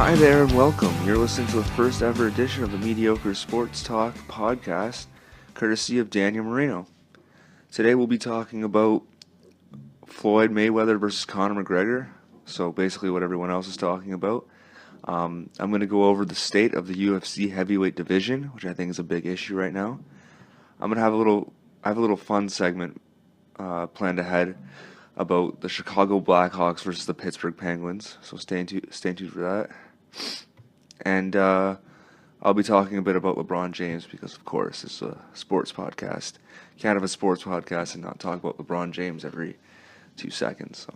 Hi there and welcome. You're listening to the first ever edition of the Mediocre Sports Talk podcast, courtesy of Daniel Marino. Today we'll be talking about Floyd Mayweather versus Conor McGregor, so basically what everyone else is talking about. I'm going to go over the state of the UFC heavyweight division, which I think is a big issue right now. I'm going to have a little fun segment planned ahead about the Chicago Blackhawks versus the Pittsburgh Penguins, so stay tuned for that. And I'll be talking a bit about LeBron James because, of course, it's a sports podcast. You can't have a sports podcast and not talk about LeBron James every 2 seconds.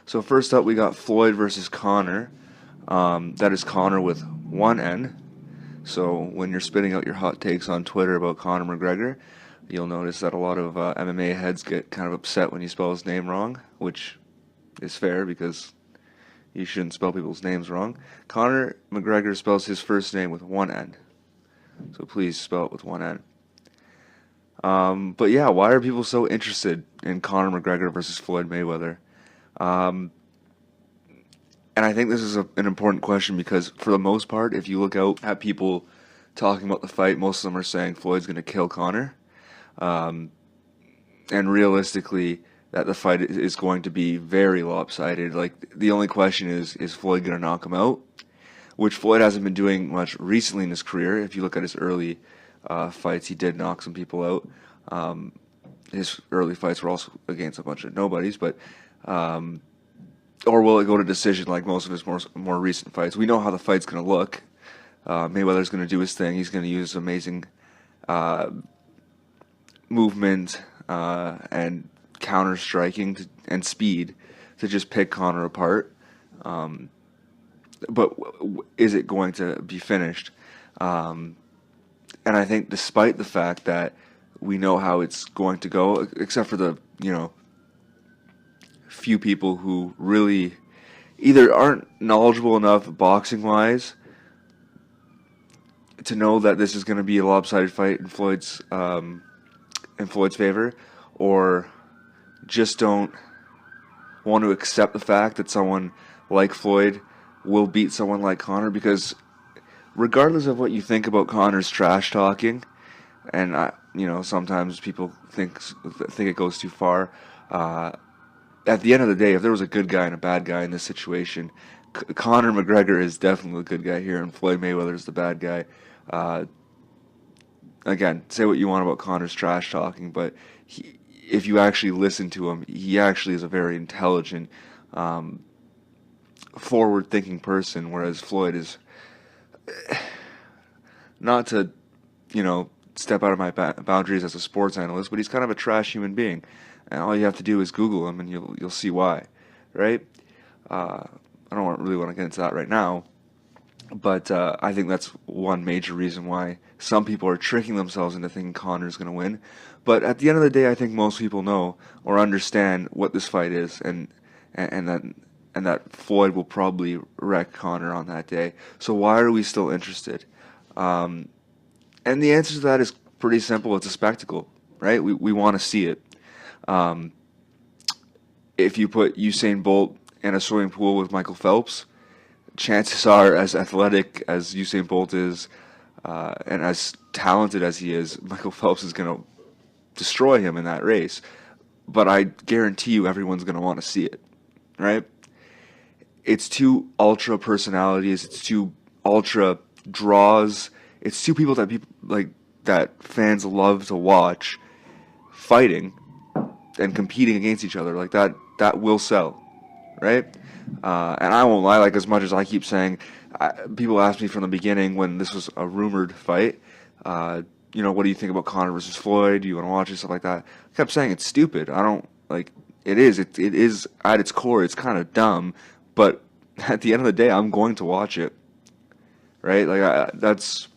So first up, we got Floyd versus Conor. That is Conor with one N. So when you're spitting out your hot takes on Twitter about Conor McGregor, you'll notice that a lot of MMA heads get kind of upset when you spell his name wrong, which is fair because you shouldn't spell people's names wrong. Conor McGregor spells his first name with one N. So please spell it with one N. But yeah, why are people so interested in Conor McGregor versus Floyd Mayweather? And I think this is an important question because for the most part, if you look out at people talking about the fight, most of them are saying Floyd's going to kill Conor. And realistically, that the fight is going to be very lopsided. Like, the only question is Floyd going to knock him out? Which Floyd hasn't been doing much recently in his career. If you look at his early fights, he did knock some people out. His early fights were also against a bunch of nobodies, but or will it go to decision like most of his more recent fights? We know how the fight's going to look. Mayweather's going to do his thing. He's going to use amazing movement and counter striking and speed to just pick Conor apart. But is it going to be finished? And I think despite the fact that we know how it's going to go, except for the, few people who really either aren't knowledgeable enough boxing-wise to know that this is going to be a lopsided fight in Floyd's favor, or just don't want to accept the fact that someone like Floyd will beat someone like Conor, because regardless of what you think about Conor's trash talking, and sometimes people think it goes too far, at the end of the day, if there was a good guy and a bad guy in this situation, Conor McGregor is definitely the good guy here, and Floyd Mayweather is the bad guy. Again, say what you want about Conor's trash talking, but if you actually listen to him, he actually is a very intelligent, forward-thinking person, whereas Floyd is, not to, step out of my boundaries as a sports analyst, but he's kind of a trash human being, and all you have to do is Google him, and you'll see why, right? I don't really want to get into that right now, but I think that's one major reason why some people are tricking themselves into thinking Conor's going to win. But at the end of the day, I think most people know or understand what this fight is, and that Floyd will probably wreck Conor on that day. So why are we still interested? And the answer to that is pretty simple. It's a spectacle, right? We want to see it. If you put Usain Bolt in a swimming pool with Michael Phelps, chances are, as athletic as Usain Bolt is, and as talented as he is, Michael Phelps is going to destroy him in that race. But I guarantee you everyone's going to want to see it, right? It's two ultra personalities, it's two ultra draws, it's two people that fans love to watch fighting and competing against each other. Like, that will sell, right? And I won't lie, like, as much as I keep saying, people asked me from the beginning when this was a rumored fight, what do you think about Conor versus Floyd? Do you want to watch it? Stuff like that. I kept saying it's stupid. I don't, it is at its core, it's kind of dumb, but at the end of the day, I'm going to watch it, right? That's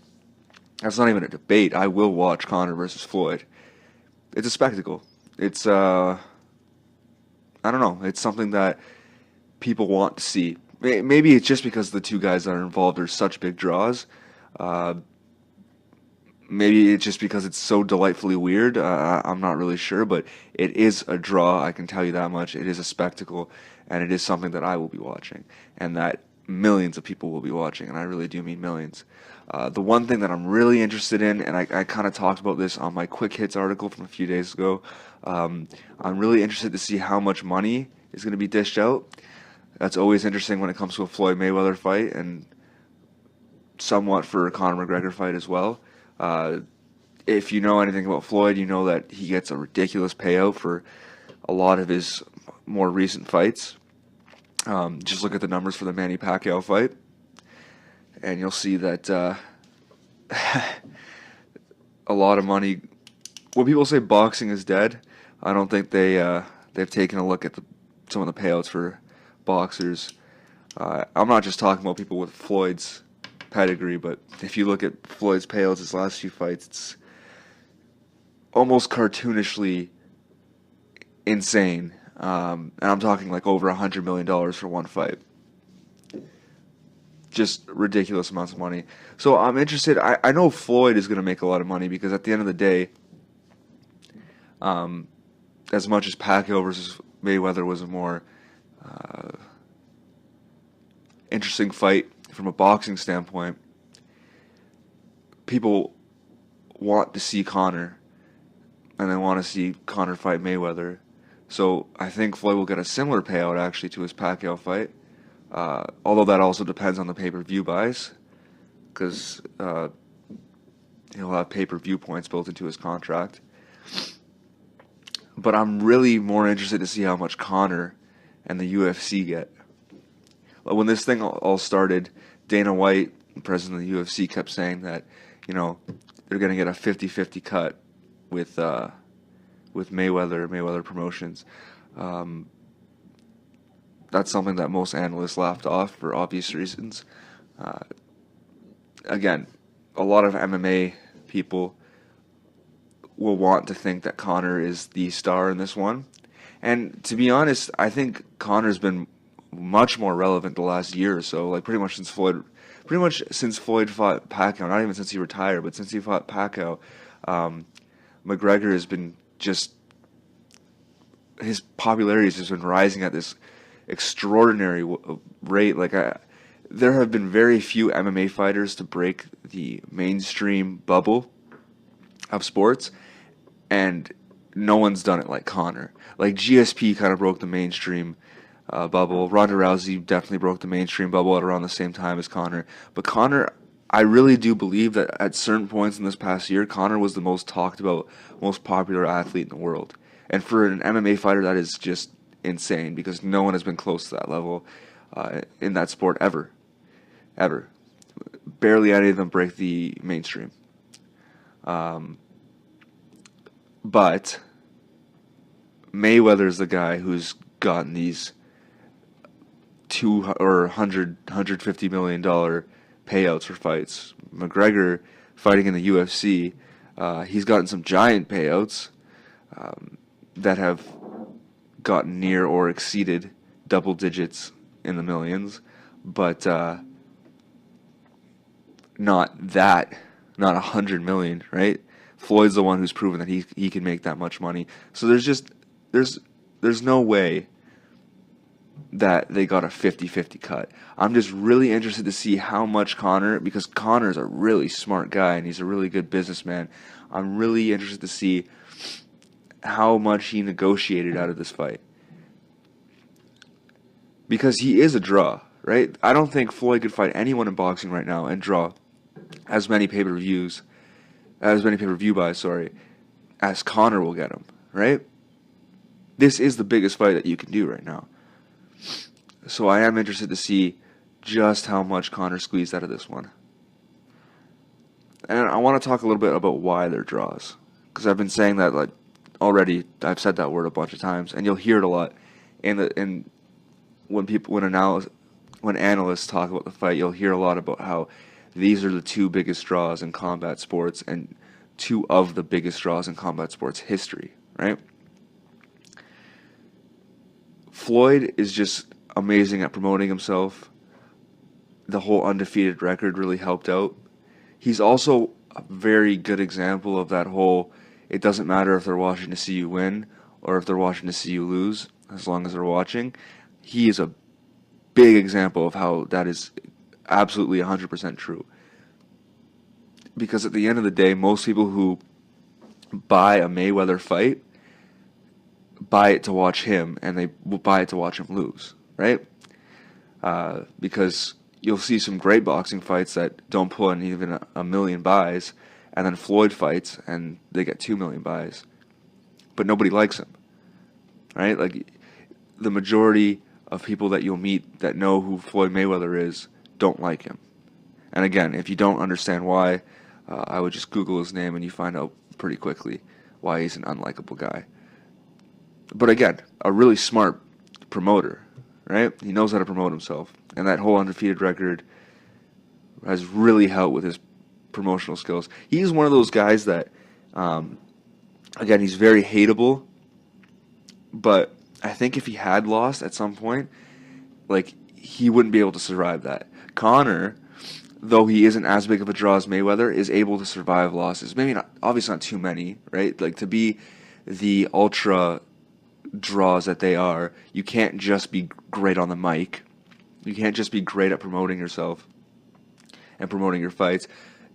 not even a debate. I will watch Conor versus Floyd. It's a spectacle. It's, I don't know, it's something that people want to see. Maybe it's just because the two guys that are involved are such big draws. Maybe it's just because it's so delightfully weird. I'm not really sure, but it is a draw, I can tell you that much. It is a spectacle, and it is something that I will be watching. And that millions of people will be watching, and I really do mean millions. The one thing that I'm really interested in, and I kind of talked about this on my Quick Hits article from a few days ago, I'm really interested to see how much money is going to be dished out. That's always interesting when it comes to a Floyd Mayweather fight, and somewhat for a Conor McGregor fight as well. If you know anything about Floyd, you know that he gets a ridiculous payout for a lot of his more recent fights. Just look at the numbers for the Manny Pacquiao fight, and you'll see that a lot of money. When people say boxing is dead, I don't think they've taken a look at some of the payouts for boxers. I'm not just talking about people with Floyd's pedigree, but if you look at Floyd's payouts his last few fights, it's almost cartoonishly insane. And I'm talking like over $100 million for one fight. Just ridiculous amounts of money. So I'm interested. I know Floyd is going to make a lot of money because at the end of the day, as much as Pacquiao versus Mayweather was a more interesting fight from a boxing standpoint, people want to see Conor, and they want to see Conor fight Mayweather. So I think Floyd will get a similar payout actually to his Pacquiao fight, although that also depends on the pay-per-view buys, because he'll have pay-per-view points built into his contract. But I'm really more interested to see how much Conor and the UFC get. When this thing all started, Dana White, the president of the UFC, kept saying that, they're going to get a 50-50 cut with Mayweather Promotions. That's something that most analysts laughed off for obvious reasons. Again, a lot of MMA people will want to think that Conor is the star in this one. And to be honest, I think Conor's been much more relevant the last year or so, like pretty much since Floyd fought Pacquiao, not even since he retired, but since he fought Pacquiao, McGregor has been his popularity has just been rising at this extraordinary rate. There have been very few MMA fighters to break the mainstream bubble of sports, and no one's done it like Conor. Like GSP kind of broke the mainstream bubble. Ronda Rousey definitely broke the mainstream bubble at around the same time as Conor. But Conor, I really do believe that at certain points in this past year, Conor was the most talked about, most popular athlete in the world. And for an MMA fighter, that is just insane because no one has been close to that level in that sport ever. Ever. Barely any of them break the mainstream. But Mayweather's the guy who's gotten these $150 million payouts for fights. McGregor fighting in the UFC, he's gotten some giant payouts that have gotten near or exceeded double digits in the millions, but not 100 million, right? Floyd's the one who's proven that he can make that much money. So there's no way that they got a 50-50 cut. I'm just really interested to see how much Conor, because Conor's a really smart guy and he's a really good businessman. I'm really interested to see how much he negotiated out of this fight. Because he is a draw, right? I don't think Floyd could fight anyone in boxing right now and draw as many pay-per-view buys, as Conor will get him, right? This is the biggest fight that you can do right now. So I am interested to see just how much Conor squeezed out of this one. And I want to talk a little bit about why they're draws. Because I've been saying that already. I've said that word a bunch of times, and you'll hear it a lot. And when analysts talk about the fight, you'll hear a lot about how these are the two biggest draws in combat sports and two of the biggest draws in combat sports history, right? Floyd is just amazing at promoting himself. The whole undefeated record really helped out. He's also a very good example of that whole, it doesn't matter if they're watching to see you win or if they're watching to see you lose, as long as they're watching. He is a big example of how that is absolutely 100% true. Because at the end of the day, most people who buy a Mayweather fight buy it to watch him, and they will buy it to watch him lose, right? Because you'll see some great boxing fights that don't pull in even a million buys, and then Floyd fights and they get 2 million buys, but nobody likes him, right? Like, the majority of people that you'll meet that know who Floyd Mayweather is don't like him. And again, if you don't understand why, I would just Google his name and you find out pretty quickly why he's an unlikable guy. But again, a really smart promoter, right? He knows how to promote himself. And that whole undefeated record has really helped with his promotional skills. He's one of those guys that, again, he's very hateable. But I think if he had lost at some point, like, he wouldn't be able to survive that. Conor, though he isn't as big of a draw as Mayweather, is able to survive losses. Maybe not, obviously not too many, right? Like, to be the ultra draws that they are, you can't just be great on the mic. You can't just be great at promoting yourself and promoting your fights.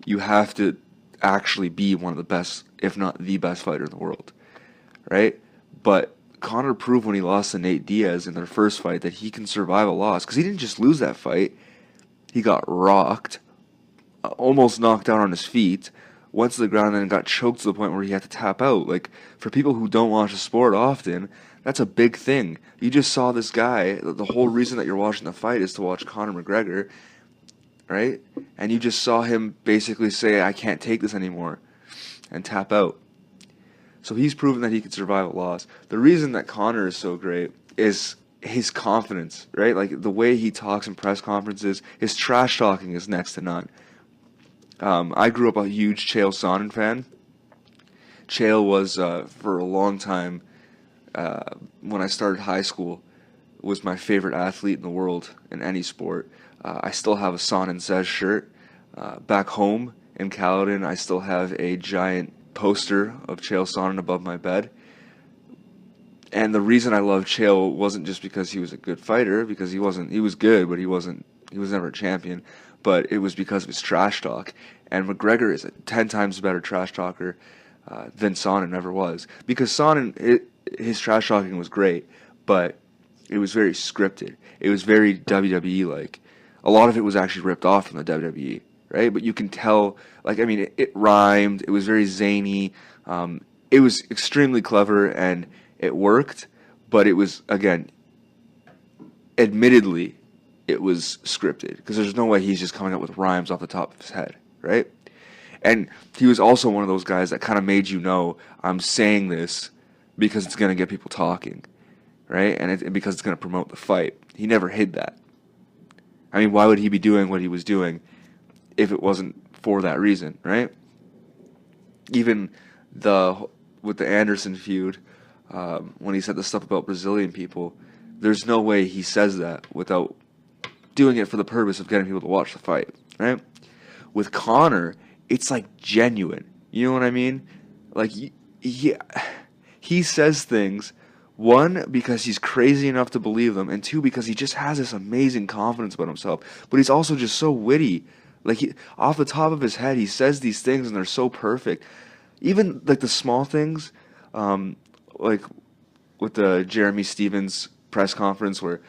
You have to actually be one of the best, if not the best fighter in the world, right? But Conor proved when he lost to Nate Diaz in their first fight that he can survive a loss, because he didn't just lose that fight. He got rocked, almost knocked out on his feet, went to the ground, and then got choked to the point where he had to tap out. Like, for people who don't watch the sport often, that's a big thing. You just saw this guy. The whole reason that you're watching the fight is to watch Conor McGregor, right? And you just saw him basically say, I can't take this anymore, and tap out. So he's proven that he can survive a loss. The reason that Conor is so great is his confidence, right? Like, the way he talks in press conferences, his trash talking is next to none. I grew up a huge Chael Sonnen fan. Chael was, for a long time, when I started high school, was my favorite athlete in the world in any sport. I still have a Sonnen Says shirt. Back home in Caledon, I still have a giant poster of Chael Sonnen above my bed. And the reason I love Chael wasn't just because he was a good fighter, because he was good, but he was never a champion, but it was because of his trash talk. And McGregor is a 10 times better trash talker than Sonnen ever was. Because Sonnen, his trash talking was great, but it was very scripted. It was very WWE-like. A lot of it was actually ripped off from the WWE, right? But you can tell, like, I mean, it rhymed. It was very zany. It was extremely clever, and it worked. But it was, again, admittedly, it was scripted, because there's no way he's just coming up with rhymes off the top of his head, right? And he was also one of those guys that kind of made you know, I'm saying this because it's going to get people talking, right? And because it's going to promote the fight. He never hid that. I mean, why would he be doing what he was doing if it wasn't for that reason, right? Even with the Anderson feud, when he said the stuff about Brazilian people, there's no way he says that without doing it for the purpose of getting people to watch the fight, right? With Conor, it's like genuine. You know what I mean? Like, he says things, one, because he's crazy enough to believe them, and two, because he just has this amazing confidence about himself. But he's also just so witty. Like, off the top of his head, he says these things, and they're so perfect. Even, like, the small things, like with the Jeremy Stevens press conference where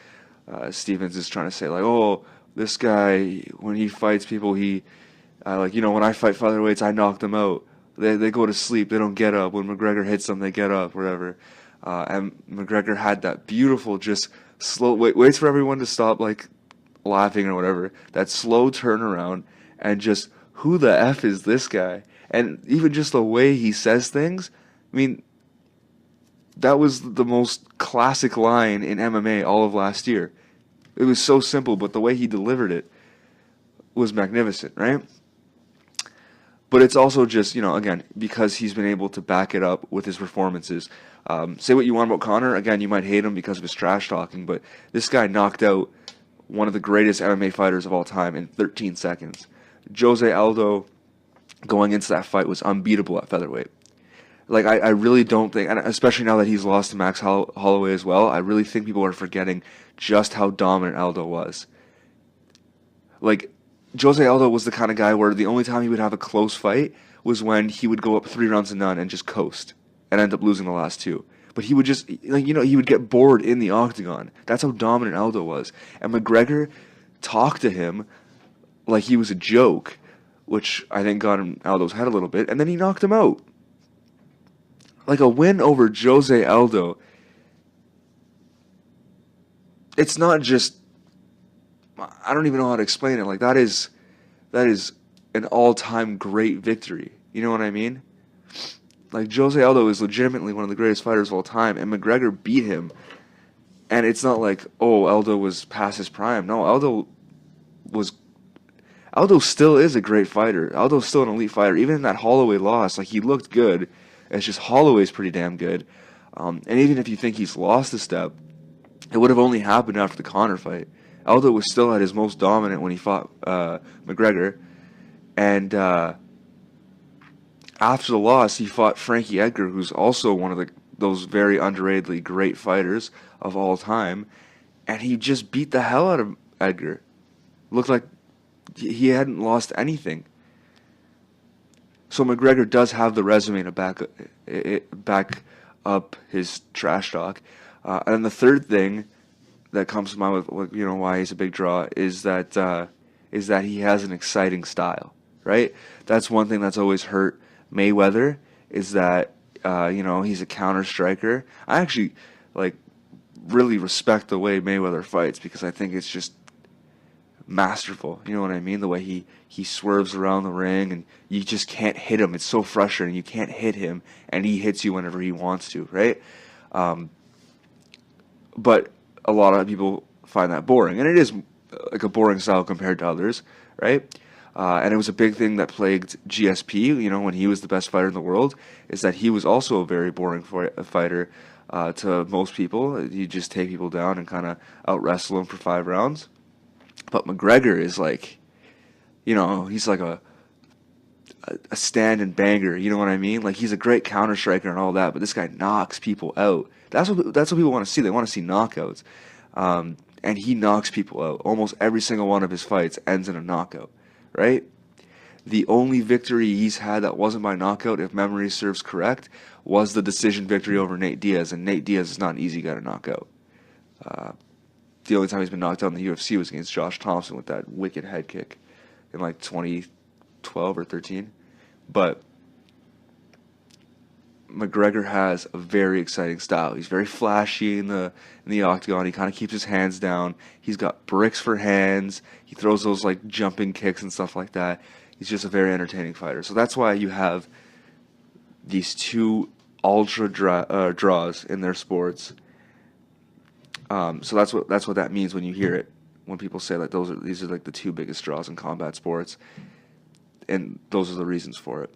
Stevens is trying to say, like, oh, this guy, when he fights people, he, like, you know, when I fight featherweights, I knock them out. They go to sleep. They don't get up. When McGregor hits them, they get up, whatever. And McGregor had that beautiful, just slow, waits for everyone to stop, like, laughing or whatever. That slow turnaround, and just, who the F is this guy? And even just the way he says things, I mean, that was the most classic line in MMA all of last year. It was so simple, but the way he delivered it was magnificent, right? But it's also just, you know, again, because he's been able to back it up with his performances. Say what you want about Conor. Again, you might hate him because of his trash talking, but this guy knocked out one of the greatest MMA fighters of all time in 13 seconds. Jose Aldo, going into that fight, was unbeatable at featherweight. Like, I really don't think, and especially now that he's lost to Max Holloway as well, I really think people are forgetting just how dominant Aldo was. Like, Jose Aldo was the kind of guy where the only time he would have a close fight was when he would go up 3 rounds to none and just coast and end up losing the last two. But he would just, like, he would get bored in the octagon. That's how dominant Aldo was. And McGregor talked to him like he was a joke, which I think got in Aldo's head a little bit, and then he knocked him out. Like, a win over Jose Aldo, it's not just, I don't even know how to explain it. Like, that is an all-time great victory. You know what I mean? Like, Jose Aldo is legitimately one of the greatest fighters of all time, and McGregor beat him. And it's not like, oh, Aldo was past his prime. No, Aldo still is a great fighter. Aldo's still an elite fighter. Even in that Holloway loss, like, he looked good. It's just Holloway's pretty damn good. And even if you think he's lost a step, it would have only happened after the Conor fight. Aldo was still at his most dominant when he fought McGregor. And after the loss, he fought Frankie Edgar, who's also one of those very underratedly great fighters of all time. And he just beat the hell out of Edgar. Looked like he hadn't lost anything. So McGregor does have the resume to back up his trash talk. And the third thing that comes to mind with why he's a big draw is that he has an exciting style, right? That's one thing that's always hurt Mayweather, is that he's a counter striker. I actually really respect the way Mayweather fights, because I think it's just masterful. You know what I mean? The way he swerves around the ring and you just can't hit him. It's so frustrating. You can't hit him and he hits you whenever he wants to, right? But a lot of people find that boring, and it is like a boring style compared to others, right? And it was a big thing that plagued GSP, when he was the best fighter in the world, is that he was also a very boring fighter to most people. You just take people down and kind of out-wrestle them for 5 rounds. But McGregor is like, he's like a stand and banger, you know what I mean? Like, he's a great counter striker and all that, but this guy knocks people out. That's what people want to see. They want to see knockouts. And he knocks people out. Almost every single one of his fights ends in a knockout, right? The only victory he's had that wasn't by knockout, if memory serves correct, was the decision victory over Nate Diaz, and Nate Diaz is not an easy guy to knock out. The only time he's been knocked out in the UFC was against Josh Thompson with that wicked head kick in 2012 or 13. But McGregor has a very exciting style. He's very flashy in the octagon. He kind of keeps his hands down. He's got bricks for hands. He throws those jumping kicks and stuff like that. He's just a very entertaining fighter. So that's why you have these two ultra draws in their sports. So that's what that means when you hear it. When people say these are the two biggest draws in combat sports, and those are the reasons for it.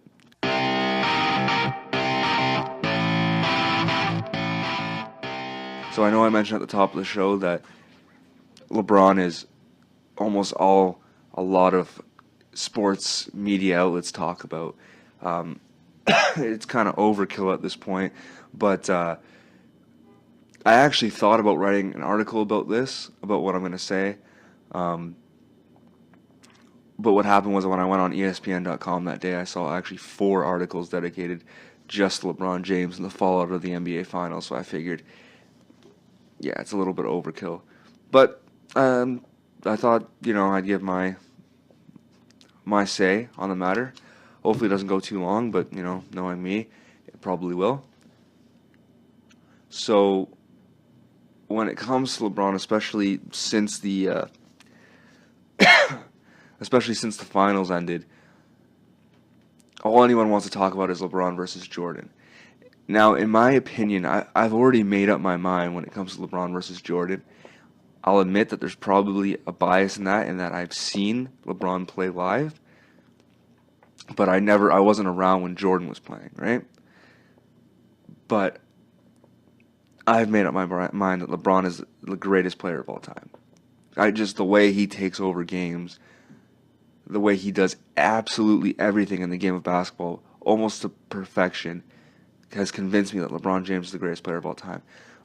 So I know I mentioned at the top of the show that LeBron is almost all a lot of sports media outlets talk about. It's kind of overkill at this point, but I actually thought about writing an article about what I'm going to say. But what happened was, when I went on ESPN.com that day, I saw actually 4 articles dedicated just to LeBron James and the fallout of the NBA Finals. So I figured, yeah, it's a little bit overkill. But I thought, I'd give my say on the matter. Hopefully it doesn't go too long, but, knowing me, it probably will. So when it comes to LeBron, especially since the finals ended, all anyone wants to talk about is LeBron versus Jordan. Now, in my opinion, I've already made up my mind when it comes to LeBron versus Jordan. I'll admit that there's probably a bias in that I've seen LeBron play live, but I wasn't around when Jordan was playing, right? But I've made up my mind that LeBron is the greatest player of all time. The way he takes over games, the way he does absolutely everything in the game of basketball, almost to perfection. has convinced me that LeBron James is the greatest player of all time.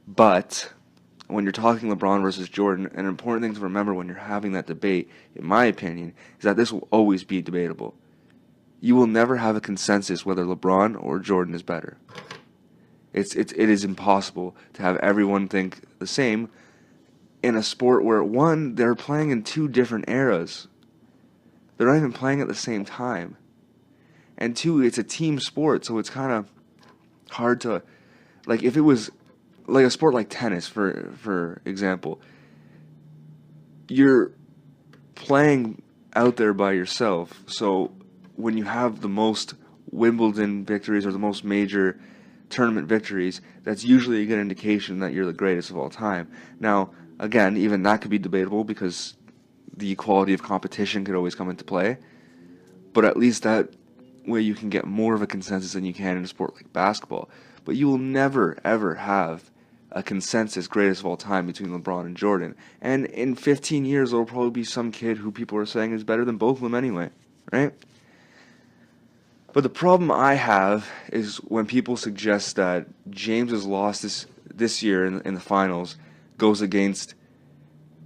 But when you're talking LeBron versus Jordan, an important thing to remember when you're having that debate, in my opinion, is that this will always be debatable. You will never have a consensus whether LeBron or Jordan is better. It is impossible to have everyone think the same in a sport where, one, they're playing in two different eras. They're not even playing at the same time. And two, it's a team sport, so it's kind of hard to, like, if it was like a sport like tennis, for example, you're playing out there by yourself. So when you have the most Wimbledon victories or the most major tournament victories, that's usually a good indication that you're the greatest of all time. Now, again, even that could be debatable because the equality of competition could always come into play. But at least that way you can get more of a consensus than you can in a sport like basketball. But you will never, ever have a consensus greatest of all time between LeBron and Jordan. And in 15 years, there will probably be some kid who people are saying is better than both of them anyway, right? But the problem I have is when people suggest that James's loss this year in the finals goes against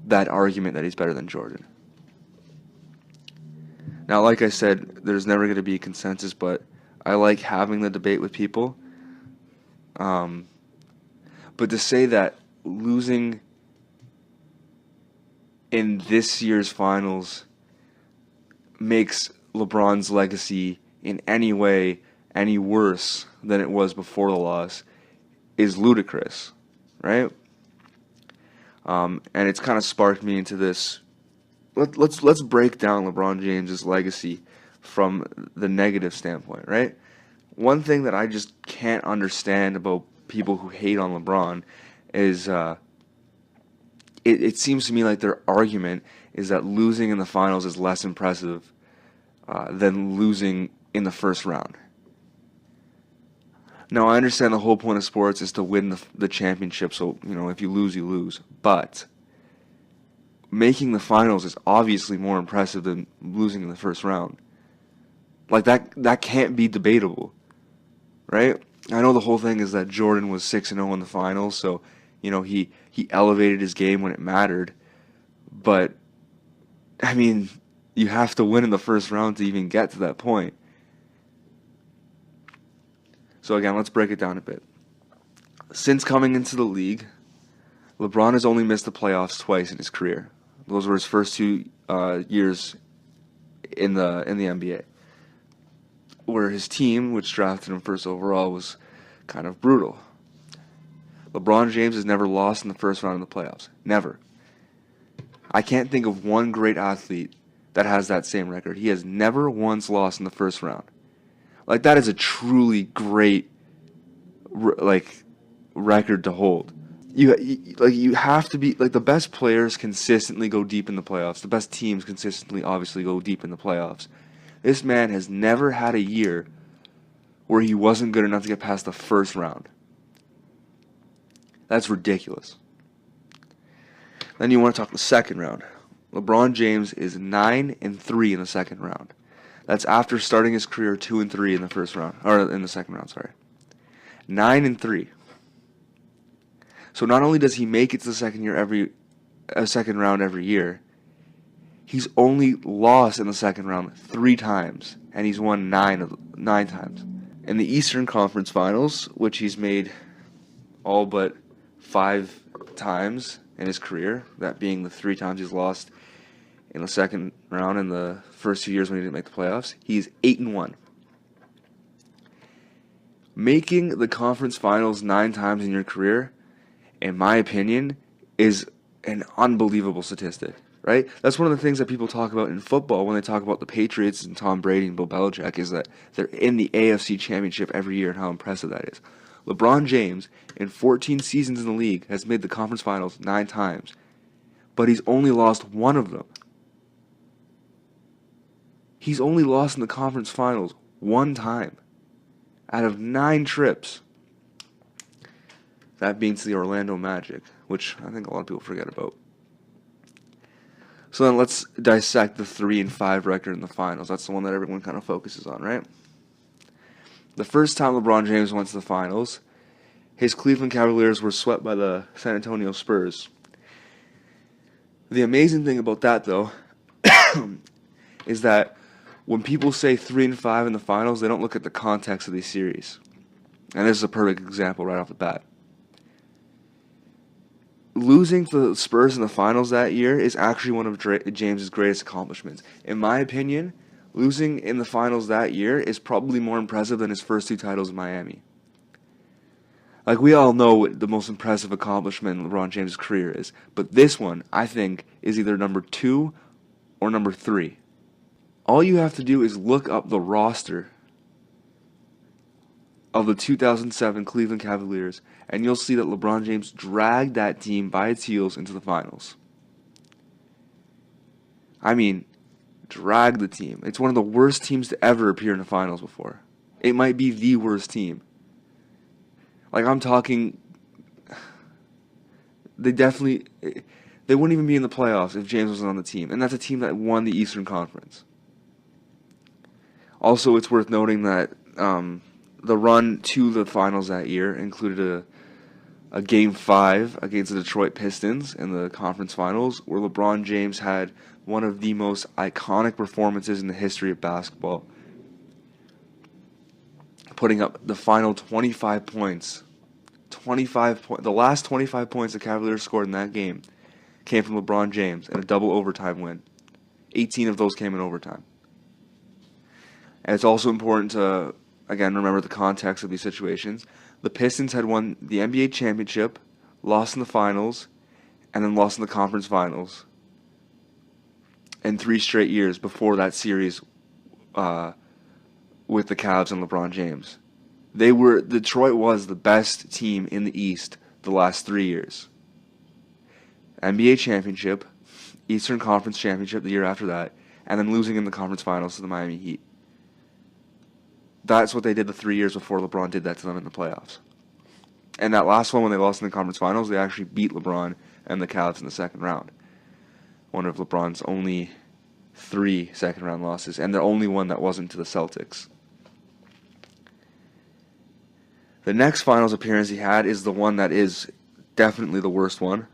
that argument that he's better than Jordan. Now, like I said, there's never going to be a consensus, but I like having the debate with people. But to say that losing in this year's finals makes LeBron's legacy in any way any worse than it was before the loss is ludicrous, right? And it's kind of sparked me into this. Let's break down LeBron James's legacy from the negative standpoint, right? One thing that I just can't understand about people who hate on LeBron is it seems to me like their argument is that losing in the finals is less impressive than losing in the first round. Now, I understand the whole point of sports is to win the championship, so, if you lose, you lose. But making the finals is obviously more impressive than losing in the first round. Like, that can't be debatable, right? I know the whole thing is that Jordan was 6-0 in the finals, so, he elevated his game when it mattered. But, I mean, you have to win in the first round to even get to that point. So again, let's break it down a bit. Since coming into the league, LeBron has only missed the playoffs twice in his career. Those were his first 2 years in the NBA, where his team, which drafted him first overall, was kind of brutal. LeBron James has never lost in the first round of the playoffs. Never. I can't think of one great athlete that has that same record. He has never once lost in the first round. Like, that is a truly great record to hold. You have to be, like, the best players consistently go deep in the playoffs. The best teams consistently obviously go deep in the playoffs. This man has never had a year where he wasn't good enough to get past the first round. That's ridiculous. Then you want to talk the second round. LeBron James is 9-3 in the second round. That's after starting his career 2-3 in the first round, or in the second round, sorry. 9-3. So not only does he make it to the second round every year, he's only lost in the second round 3 times, and he's won 9 times. In the Eastern Conference Finals, which he's made all but 5 times in his career, that being the 3 times he's lost in the second round in the first 2 years when he didn't make the playoffs, he's 8-1. Making the conference finals 9 times in your career, in my opinion, is an unbelievable statistic, right? That's one of the things that people talk about in football when they talk about the Patriots and Tom Brady and Bill Belichick, is that they're in the AFC Championship every year and how impressive that is. LeBron James, in 14 seasons in the league, has made the conference finals 9 times, but he's only lost 1 of them. He's only lost in the conference finals 1 time out of 9 trips. That being to the Orlando Magic, which I think a lot of people forget about. So then let's dissect the 3-5 record in the finals. That's the one that everyone kind of focuses on, right? The first time LeBron James went to the finals, his Cleveland Cavaliers were swept by the San Antonio Spurs. The amazing thing about that, though, is that when people say 3-5 in the finals, they don't look at the context of these series. And this is a perfect example right off the bat. Losing to the Spurs in the finals that year is actually one of James's greatest accomplishments. In my opinion, losing in the finals that year is probably more impressive than his first 2 titles in Miami. Like, we all know what the most impressive accomplishment in LeBron James' career is, but this one, I think, is either number 2 or number 3. All you have to do is look up the roster of the 2007 Cleveland Cavaliers, and you'll see that LeBron James dragged that team by its heels into the finals. I mean, dragged the team. It's one of the worst teams to ever appear in the finals before. It might be the worst team. Like, I'm talking, they wouldn't even be in the playoffs if James wasn't on the team. And that's a team that won the Eastern Conference. Also, it's worth noting that the run to the finals that year included a Game 5 against the Detroit Pistons in the conference finals, where LeBron James had one of the most iconic performances in the history of basketball, putting up the final 25 points. The last 25 points the Cavaliers scored in that game came from LeBron James in a double overtime win. 18 of those came in overtime. And it's also important to, again, remember the context of these situations. The Pistons had won the NBA championship, lost in the finals, and then lost in the conference finals in 3 straight years before that series with the Cavs and LeBron James. Detroit was the best team in the East the last 3 years. NBA championship, Eastern Conference championship the year after that, and then losing in the conference finals to the Miami Heat. That's what they did the 3 years before LeBron did that to them in the playoffs. And that last one, when they lost in the conference finals, they actually beat LeBron and the Cavs in the second round. One of LeBron's only 3 second-round losses, and the only one that wasn't to the Celtics. The next finals appearance he had is the one that is definitely the worst one.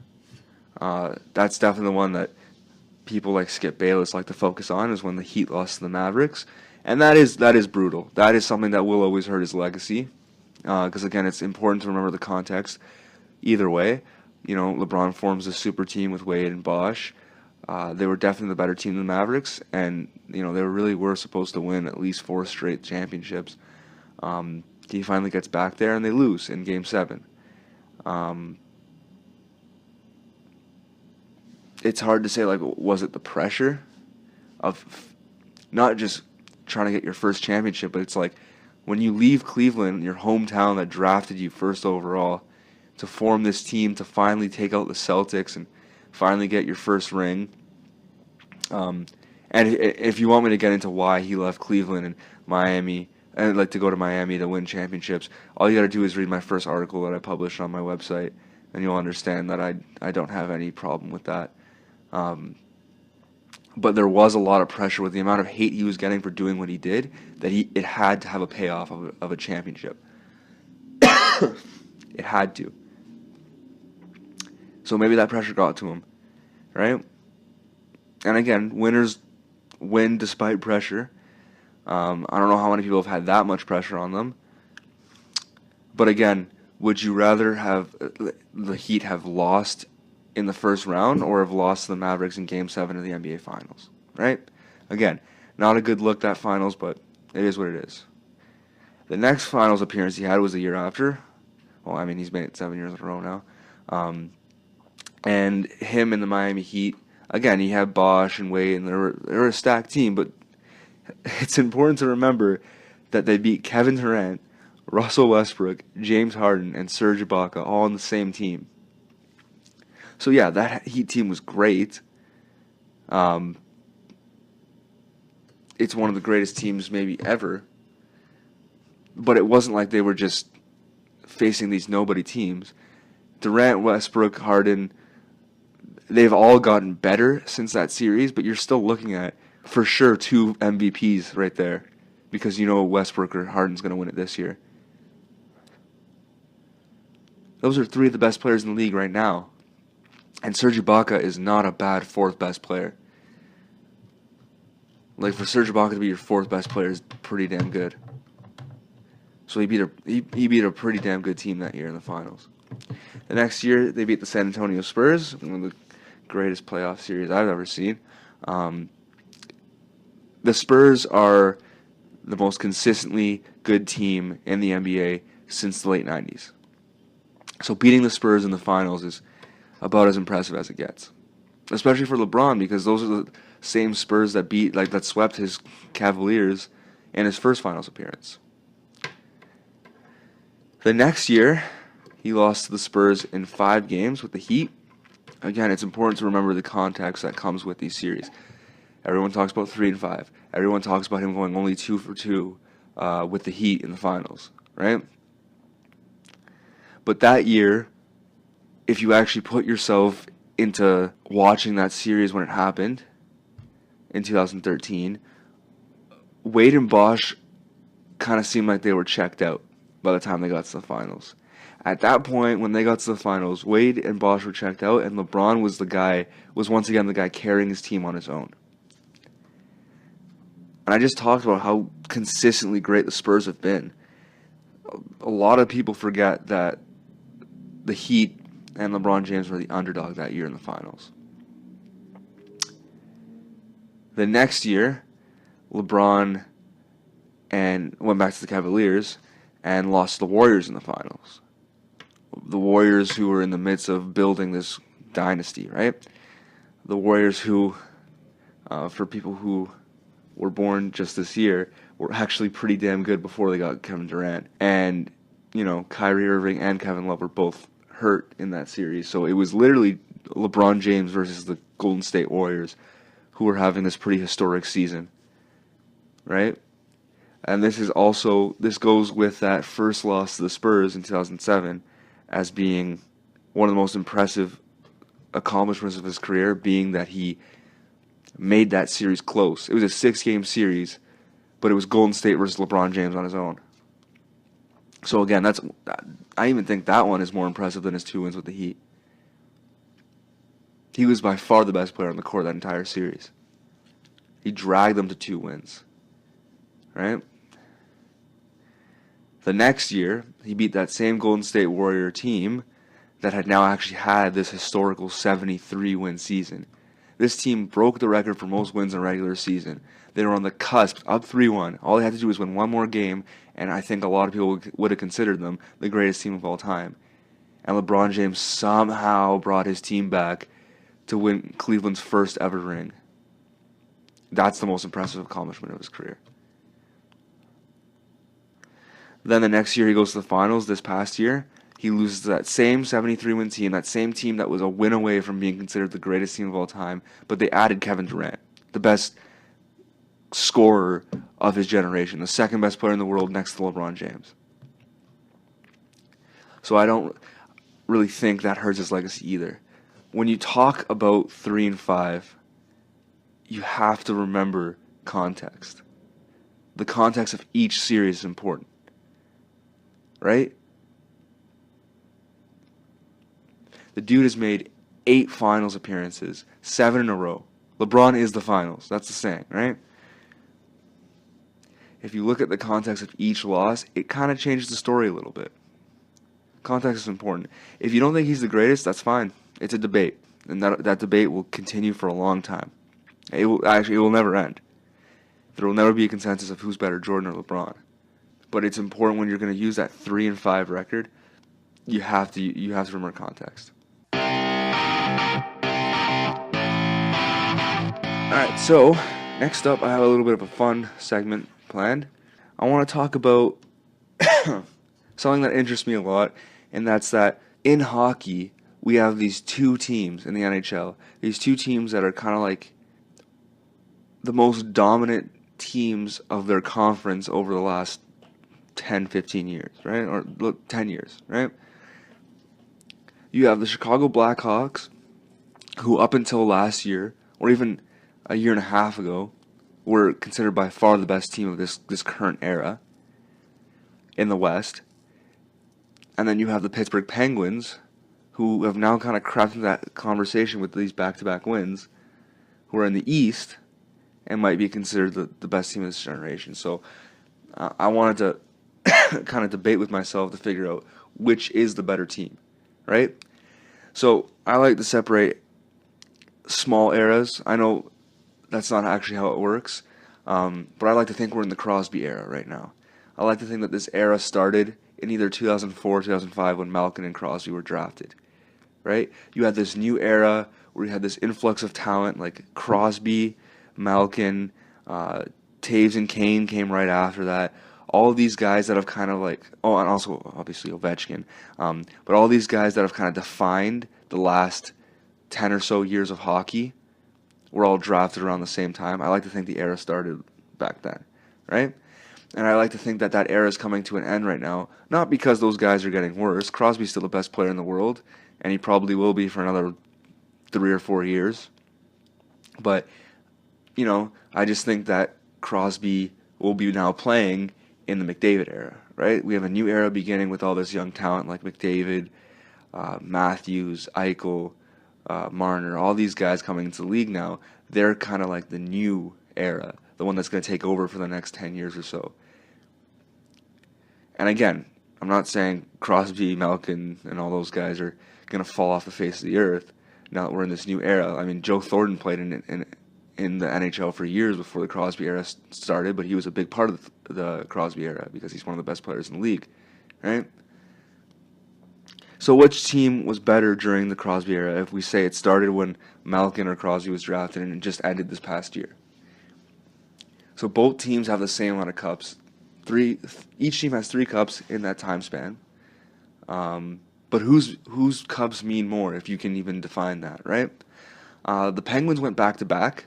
That's definitely the one that people like Skip Bayless like to focus on, is when the Heat lost to the Mavericks. And that is brutal. That is something that will always hurt his legacy. Because, again, it's important to remember the context. Either way, LeBron forms a super team with Wade and Bosh. They were definitely the better team than the Mavericks. And, they really were supposed to win at least 4 straight championships. He finally gets back there, and they lose in Game 7. It's hard to say, was it the pressure of not just trying to get your first championship, but it's like when you leave Cleveland, your hometown that drafted you first overall, to form this team to finally take out the Celtics and finally get your first ring. And if you want me to get into why he left Cleveland and Miami, and like to go to Miami to win championships, all you got to do is read my first article that I published on my website, and you'll understand that I don't have any problem with that. But there was a lot of pressure with the amount of hate he was getting for doing what he did, that it had to have a payoff of a championship. It had to. So maybe that pressure got to him, right? And again, winners win despite pressure. I don't know how many people have had that much pressure on them. But again, would you rather have the Heat have lost in the first round or have lost to the Mavericks in Game 7 of the NBA Finals, right? Again, not a good look, that Finals, but it is what it is. The next Finals appearance he had was the year after. Well, I mean, he's made it 7 years in a row now. And him and the Miami Heat, again, he had Bosh and Wade, and they were a stacked team, but it's important to remember that they beat Kevin Durant, Russell Westbrook, James Harden, and Serge Ibaka all on the same team. So yeah, that Heat team was great. It's one of the greatest teams maybe ever. But it wasn't like they were just facing these nobody teams. Durant, Westbrook, Harden, they've all gotten better since that series, but you're still looking at, for sure, 2 MVPs right there. because you know Westbrook or Harden's going to win it this year. Those are three of the best players in the league right now. And Serge Ibaka is not a bad fourth best player. Like, for Serge Ibaka to be your fourth best player is pretty damn good. So he beat a pretty damn good team that year in the finals. The next year, they beat the San Antonio Spurs, one of the greatest playoff series I've ever seen. The Spurs are the most consistently good team in the NBA since the late 90s. So beating the Spurs in the finals is about as impressive as it gets. Especially for LeBron, because those are the same Spurs that swept his Cavaliers in his first finals appearance. The next year, he lost to the Spurs in 5 games with the Heat. Again, it's important to remember the context that comes with these series. Everyone talks about 3 and 5. Everyone talks about him going only 2 for 2 with the Heat in the finals, right? But that year, if you actually put yourself into watching that series when it happened in 2013, Wade and Bosh kind of seemed like they were checked out by the time they got to the finals. At that point, when they got to the finals, Wade and Bosh were checked out, and LeBron was once again the guy carrying his team on his own. And I just talked about how consistently great the Spurs have been. A lot of people forget that the Heat and LeBron James were the underdog that year in the finals. The next year, LeBron went back to the Cavaliers and lost to the Warriors in the finals. The Warriors who were in the midst of building this dynasty, right? The Warriors who, for people who were born just this year, were actually pretty damn good before they got Kevin Durant. And, Kyrie Irving and Kevin Love were both hurt in that series. So it was literally LeBron James versus the Golden State Warriors, who were having this pretty historic season, right? And this goes with that first loss to the Spurs in 2007 as being one of the most impressive accomplishments of his career, being that he made that series close. It was a 6-game series, but it was Golden State versus LeBron James on his own. So again, I even think that one is more impressive than his 2 wins with the Heat. He was by far the best player on the court that entire series. He dragged them to 2 wins. Right? The next year, he beat that same Golden State Warrior team that had now actually had this historical 73-win season. This team broke the record for most wins in a regular season. They were on the cusp, up 3-1. All they had to do was win one more game, and I think a lot of people would have considered them the greatest team of all time. And LeBron James somehow brought his team back to win Cleveland's first ever ring. That's the most impressive accomplishment of his career. Then the next year he goes to the finals. This past year, he loses to that same 73-win team, that same team that was a win away from being considered the greatest team of all time, but they added Kevin Durant, the best scorer of his generation, the second best player in the world next to LeBron James. So I don't really think that hurts his legacy either. When you talk about 3 and 5, you have to remember context. The context of each series is important. Right? The dude has made 8 finals appearances, 7 in a row. LeBron is the finals. That's the saying, right? If you look at the context of each loss, it kind of changes the story a little bit. Context is important. If you don't think he's the greatest, that's fine. It's a debate, and that debate will continue for a long time. It will never end. There will never be a consensus of who's better, Jordan or LeBron. But it's important when you're going to use that 3 and 5 record, you have to remember context. All right, so next up, I have a little bit of a fun segment planned. I want to talk about something that interests me a lot, and that's that in hockey, we have these 2 teams in the NHL. These 2 teams that are kind of like the most dominant teams of their conference over the last 10, 15 years, right? Or 10 years, right? You have the Chicago Blackhawks, who up until last year, or even a year and a half ago, were considered by far the best team of this current era in the West. And then you have the Pittsburgh Penguins, who have now kind of crept into that conversation with these back-to-back wins, who are in the East and might be considered the best team of this generation. So I wanted to kind of debate with myself to figure out which is the better team, right? So I like to separate small eras. I know that's not actually how it works, but I like to think we're in the Crosby era right now. I like to think that this era started in either 2004 or 2005 when Malkin and Crosby were drafted, right? You had this new era where you had this influx of talent like Crosby, Malkin, Taves and Kane came right after that. All of these guys that have kind of like, oh, and also obviously Ovechkin, but all these guys that have kind of defined the last 10 or so years of hockey were all drafted around the same time. I like to think the era started back then, right? And I like to think that that era is coming to an end right now, not because those guys are getting worse. Crosby's still the best player in the world, and he probably will be for another 3 or 4 years. But, you know, I just think that Crosby will be now playing in the McDavid era, right? We have a new era beginning with all this young talent like McDavid, Matthews, Eichel, Marner, all these guys coming into the league now. They're kind of like the new era, the one that's going to take over for the next 10 years or so. And again, I'm not saying Crosby, Malkin, and all those guys are going to fall off the face of the earth now that we're in this new era. I mean, Joe Thornton played in the NHL for years before the Crosby era started, but he was a big part of the Crosby era because he's one of the best players in the league, right? So which team was better during the Crosby era if we say it started when Malkin or Crosby was drafted and it just ended this past year? So both teams have the same amount of cups. Each team has 3 cups in that time span. But whose cups mean more, if you can even define that, right? The Penguins went back-to-back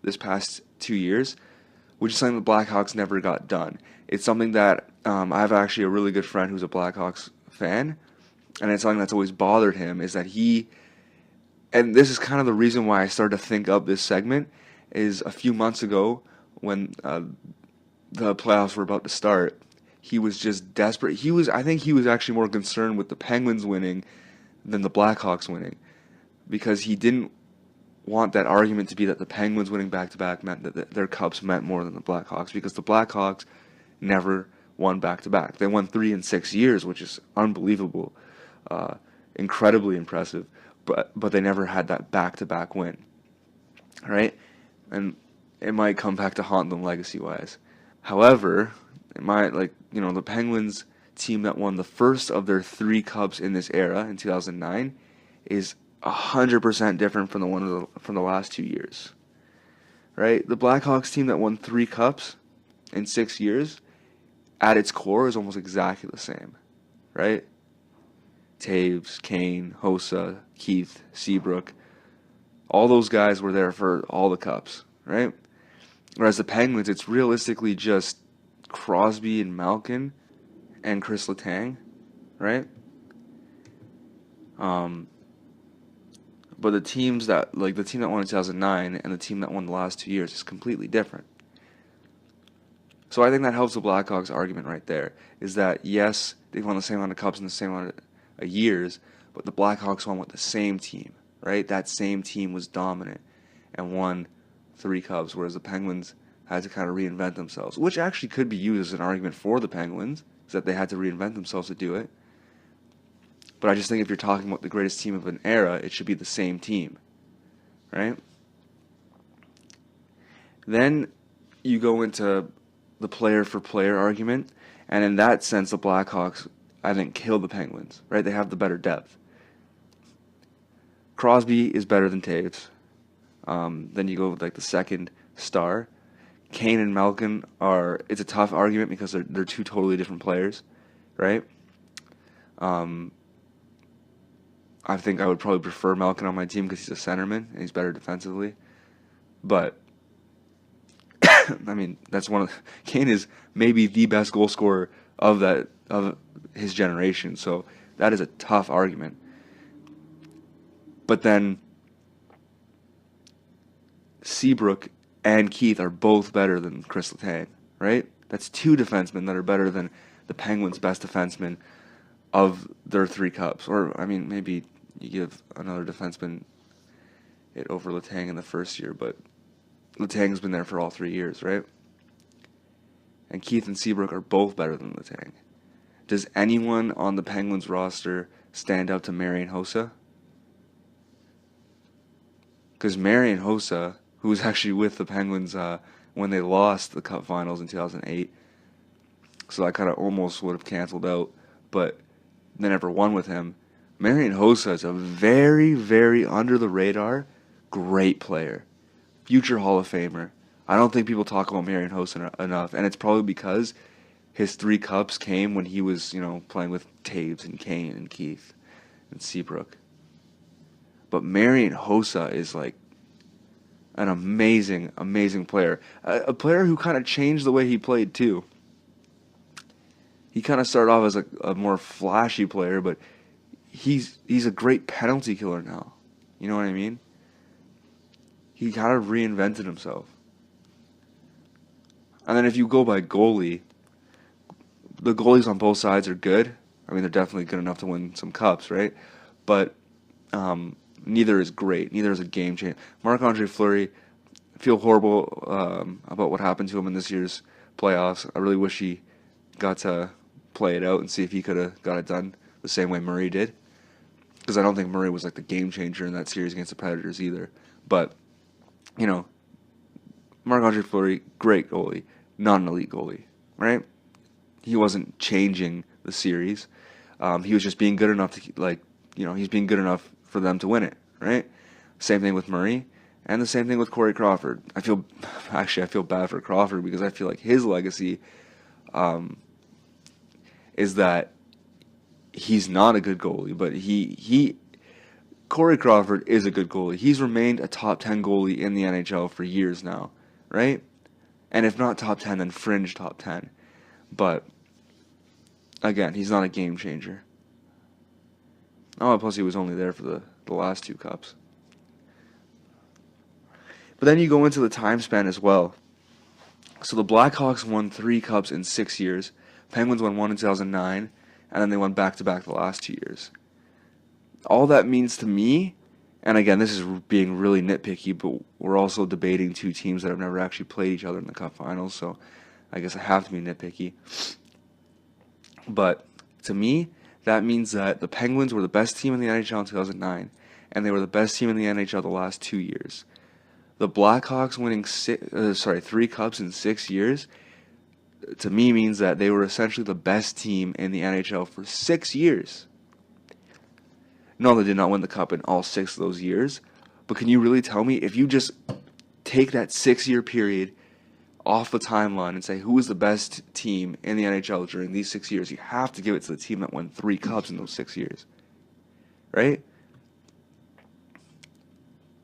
this past 2 years, which is something the Blackhawks never got done. It's something that I have actually a really good friend who's a Blackhawks fan, and it's something that's always bothered him, is that and this is kind of the reason why I started to think up this segment, is a few months ago when the playoffs were about to start, he was just desperate. I think he was actually more concerned with the Penguins winning than the Blackhawks winning, because he didn't want that argument to be that the Penguins winning back-to-back meant that their cups meant more than the Blackhawks, because the Blackhawks never won back-to-back. They won 3 in 6 years, which is unbelievable, incredibly impressive, but they never had that back-to-back win, right? And it might come back to haunt them legacy-wise. However, it might, the Penguins team that won the first of their 3 cups in this era in 2009 is 100% different from the one from the last 2 years, right? The Blackhawks team that won 3 cups in 6 years, at its core, is almost exactly the same, right? Taves, Kane, Hossa, Keith, Seabrook, all those guys were there for all the cups, right? Whereas the Penguins, it's realistically just Crosby and Malkin and Chris Letang, right? But the team that won in 2009 and the team that won the last 2 years is completely different. So I think that helps the Blackhawks argument right there, is that yes, they've won the same amount of cups in the same amount of years, but the Blackhawks won with the same team, right? That same team was dominant and won 3 cups, whereas the Penguins had to kind of reinvent themselves, which actually could be used as an argument for the Penguins, is that they had to reinvent themselves to do it. But I just think if you're talking about the greatest team of an era, it should be the same team, right? Then you go into the player-for-player argument, and in that sense, the Blackhawks, I think, kill the Penguins, right? They have the better depth. Crosby is better than Taves. Then you go with the second star. Kane and Malkin it's a tough argument because they're 2 totally different players, right? I think I would probably prefer Malkin on my team because he's a centerman and he's better defensively. But I mean, Kane is maybe the best goal scorer of his generation, so that is a tough argument. But then Seabrook and Keith are both better than Chris Letang, right? That's two defensemen that are better than the Penguins' best defenseman of their 3 cups. Or, I mean, maybe you give another defenseman it over Letang in the first year, but Letang's been there for all 3 years, right? And Keith and Seabrook are both better than Letang. Does anyone on the Penguins roster stand up to Marian Hossa? Because Marian Hossa, who was actually with the Penguins when they lost the Cup Finals in 2008, so I kind of almost would have canceled out, but they never won with him. Marian Hossa is a very, very under-the-radar, great player. Future Hall of Famer. I don't think people talk about Marian Hossa enough, and it's probably because his 3 cups came when he was, playing with Taves and Kane and Keith and Seabrook. But Marian Hossa is like an amazing, amazing player. A player who kind of changed the way he played too. He kind of started off as a more flashy player, but he's a great penalty killer now. You know what I mean? He kind of reinvented himself. And then if you go by goalie, the goalies on both sides are good. I mean, they're definitely good enough to win some cups, right? But neither is great. Neither is a game changer. Marc-Andre Fleury, I feel horrible about what happened to him in this year's playoffs. I really wish he got to play it out and see if he could have got it done the same way Murray did. Because I don't think Murray was like the game changer in that series against the Predators either. But, Marc-Andre Fleury, great goalie, not an elite goalie, right? He wasn't changing the series. He was just being good enough to, he's being good enough for them to win it, right? Same thing with Murray, and the same thing with Corey Crawford. I feel bad for Crawford because I feel like his legacy is that he's not a good goalie, but Corey Crawford is a good goalie. He's remained a top 10 goalie in the NHL for years now, right? And if not top 10, then fringe top 10. But again, he's not a game changer. Oh, plus he was only there for the last 2 cups. But then you go into the time span as well. So the Blackhawks won 3 cups in 6 years. Penguins won 1 in 2009, and then they won back-to-back the last 2 years. All that means to me, and again, this is being really nitpicky, but we're also debating 2 teams that have never actually played each other in the Cup Finals, so I guess I have to be nitpicky. But to me, that means that the Penguins were the best team in the NHL in 2009, and they were the best team in the NHL the last 2 years. The Blackhawks winning 3 cups in 6 years, to me means that they were essentially the best team in the NHL for 6 years. No, they did not win the cup in all 6 of those years, but can you really tell me, if you just take that 6-year period off the timeline and say who was the best team in the NHL during these 6 years, you have to give it to the team that won 3 cups in those 6 years, right?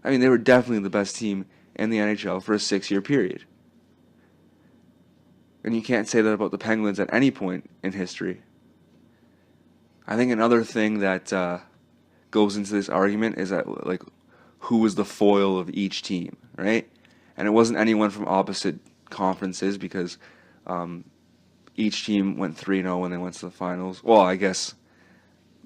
I mean, they were definitely the best team in the NHL for a 6-year period. And you can't say that about the Penguins at any point in history. I think another thing that goes into this argument is that, who was the foil of each team, right? And it wasn't anyone from opposite conferences because each team went 3-0 when they went to the finals. Well, I guess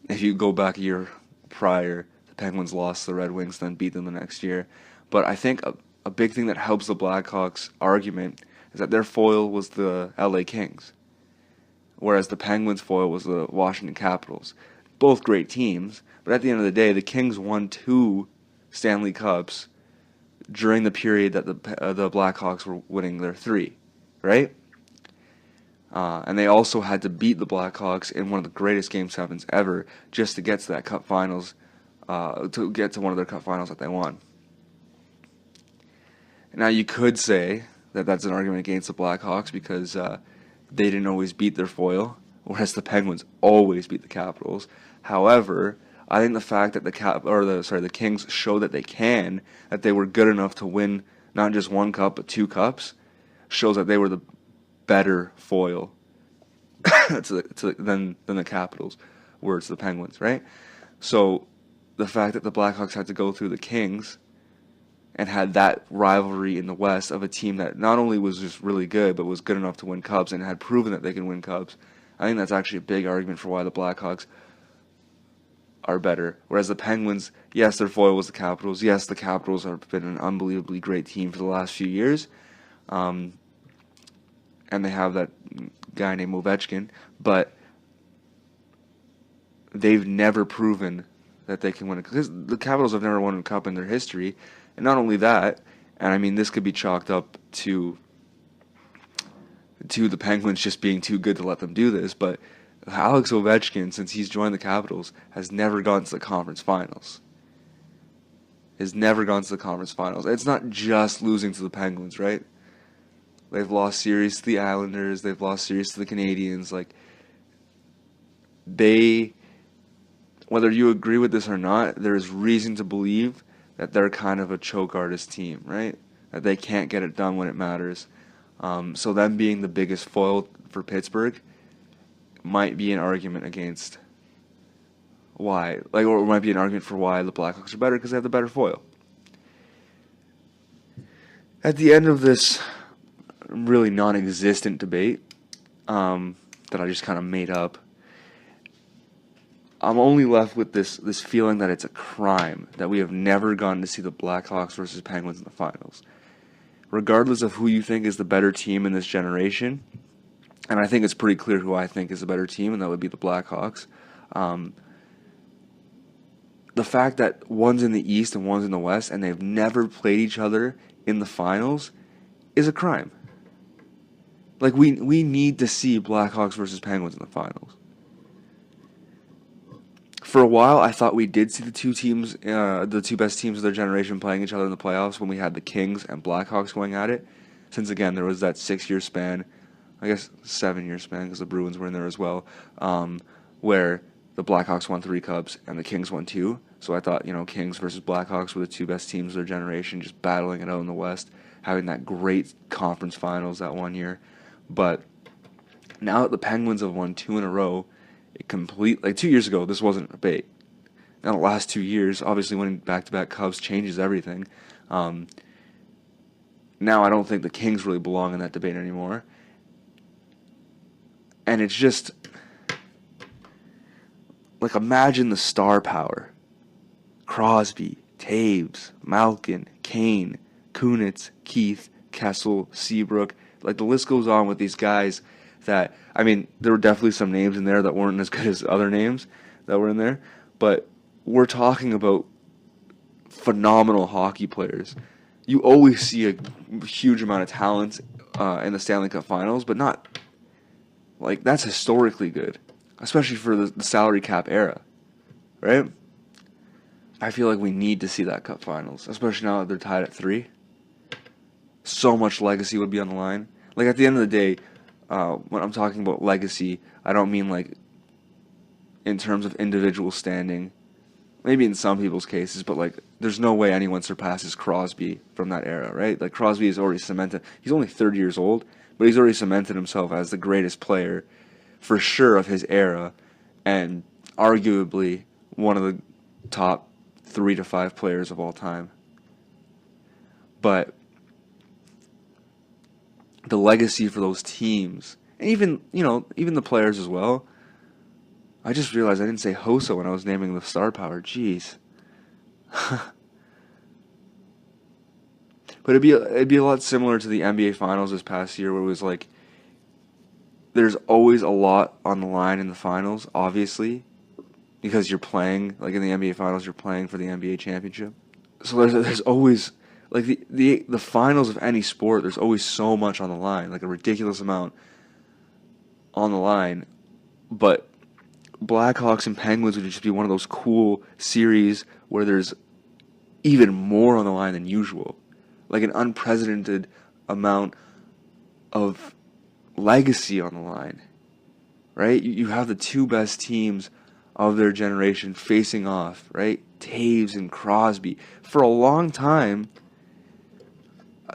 if you go back a year prior, the Penguins lost to the Red Wings, then beat them the next year. But I think a big thing that helps the Blackhawks argument is that their foil was the LA Kings, whereas the Penguins' foil was the Washington Capitals. Both great teams, but at the end of the day, the Kings won 2 Stanley Cups during the period that the Blackhawks were winning their 3, right? And they also had to beat the Blackhawks in one of the greatest Game 7s ever just to get to that Cup Finals, to get to one of their Cup Finals that they won. Now, you could say that that's an argument against the Blackhawks because they didn't always beat their foil, whereas the Penguins always beat the Capitals. However, I think the fact that the Kings showed that that they were good enough to win not just 1 cup but 2 cups, shows that they were the better foil than the Capitals were to the Penguins, right? So the fact that the Blackhawks had to go through the Kings and had that rivalry in the West of a team that not only was just really good, but was good enough to win Cups and had proven that they can win Cups. I think that's actually a big argument for why the Blackhawks are better. Whereas the Penguins, yes, their foil was the Capitals. Yes, the Capitals have been an unbelievably great team for the last few years. And they have that guy named Ovechkin, but they've never proven that they can win it. Because the Capitals have never won a cup in their history. And not only that, and I mean, this could be chalked up to the Penguins just being too good to let them do this, but Alex Ovechkin, since he's joined the Capitals, has never gone to the conference finals. Has never gone to the conference finals. It's not just losing to the Penguins, right? They've lost series to the Islanders. They've lost series to the Canadiens. Like, whether you agree with this or not, there's reason to believe that they're kind of a choke artist team, right? That they can't get it done when it matters. So them being the biggest foil for Pittsburgh might be an argument against why, or it might be an argument for why the Blackhawks are better because they have the better foil. At the end of this really non-existent debate that I just kind of made up, I'm only left with this feeling that it's a crime that we have never gone to see the Blackhawks versus Penguins in the finals. Regardless of who you think is the better team in this generation, and I think it's pretty clear who I think is the better team, and that would be the Blackhawks. The fact that one's in the East and one's in the West, and they've never played each other in the finals, is a crime. Like, we need to see Blackhawks versus Penguins in the finals. For a while, I thought we did see the two best teams of their generation playing each other in the playoffs when we had the Kings and Blackhawks going at it. Since, again, there was that 6-year span, I guess 7-year span because the Bruins were in there as well, where the Blackhawks won 3 Cups and the Kings won 2. So I thought, Kings versus Blackhawks were the two best teams of their generation, just battling it out in the West, having that great conference finals that one year. But now that the Penguins have won 2 in a row, 2 years ago, this wasn't a debate. Now the last 2 years, obviously winning back-to-back Cups changes everything. Now I don't think the Kings really belong in that debate anymore. And it's just, like, imagine the star power. Crosby, Taves, Malkin, Kane, Kunitz, Keith, Kessel, Seabrook. Like, the list goes on with these guys that, I mean, there were definitely some names in there that weren't as good as other names that were in there, but we're talking about phenomenal hockey players. You always see a huge amount of talent in the Stanley Cup Finals, but not, like, that's historically good, especially for the salary cap era, right? I feel like we need to see that Cup Finals, especially now that they're tied at 3. So much legacy would be on the line. Like, at the end of the day, when I'm talking about legacy, I don't mean, like, in terms of individual standing. Maybe in some people's cases, but, like, there's no way anyone surpasses Crosby from that era, right? Like, Crosby is already cemented. He's only 30 years old, but he's already cemented himself as the greatest player, for sure, of his era, and arguably one of the top 3 to 5 players of all time. But the legacy for those teams, and even the players as well. I just realized I didn't say Hossa when I was naming the star power. Jeez. But it'd be a lot similar to the NBA Finals this past year, where it was like, there's always a lot on the line in the finals, obviously, because you're playing, like in the NBA Finals, you're playing for the NBA championship. So there's always, like, the finals of any sport, there's always so much on the line, like a ridiculous amount on the line. But Blackhawks and Penguins would just be one of those cool series where there's even more on the line than usual. Like an unprecedented amount of legacy on the line, right? You have the two best teams of their generation facing off, right? Taves and Crosby. For a long time,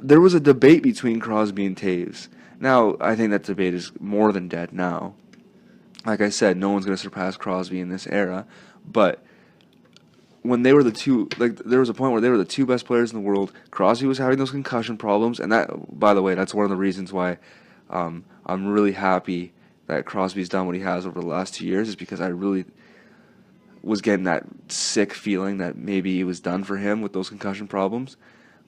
there was a debate between Crosby and Taves. Now, I think that debate is more than dead now. Like I said, no one's going to surpass Crosby in this era, but when they were the two, like there was a point where they were the two best players in the world. Crosby was having those concussion problems, and that, by the way, that's one of the reasons why I'm really happy that Crosby's done what he has over the last 2 years, is because I really was getting that sick feeling that maybe it was done for him with those concussion problems.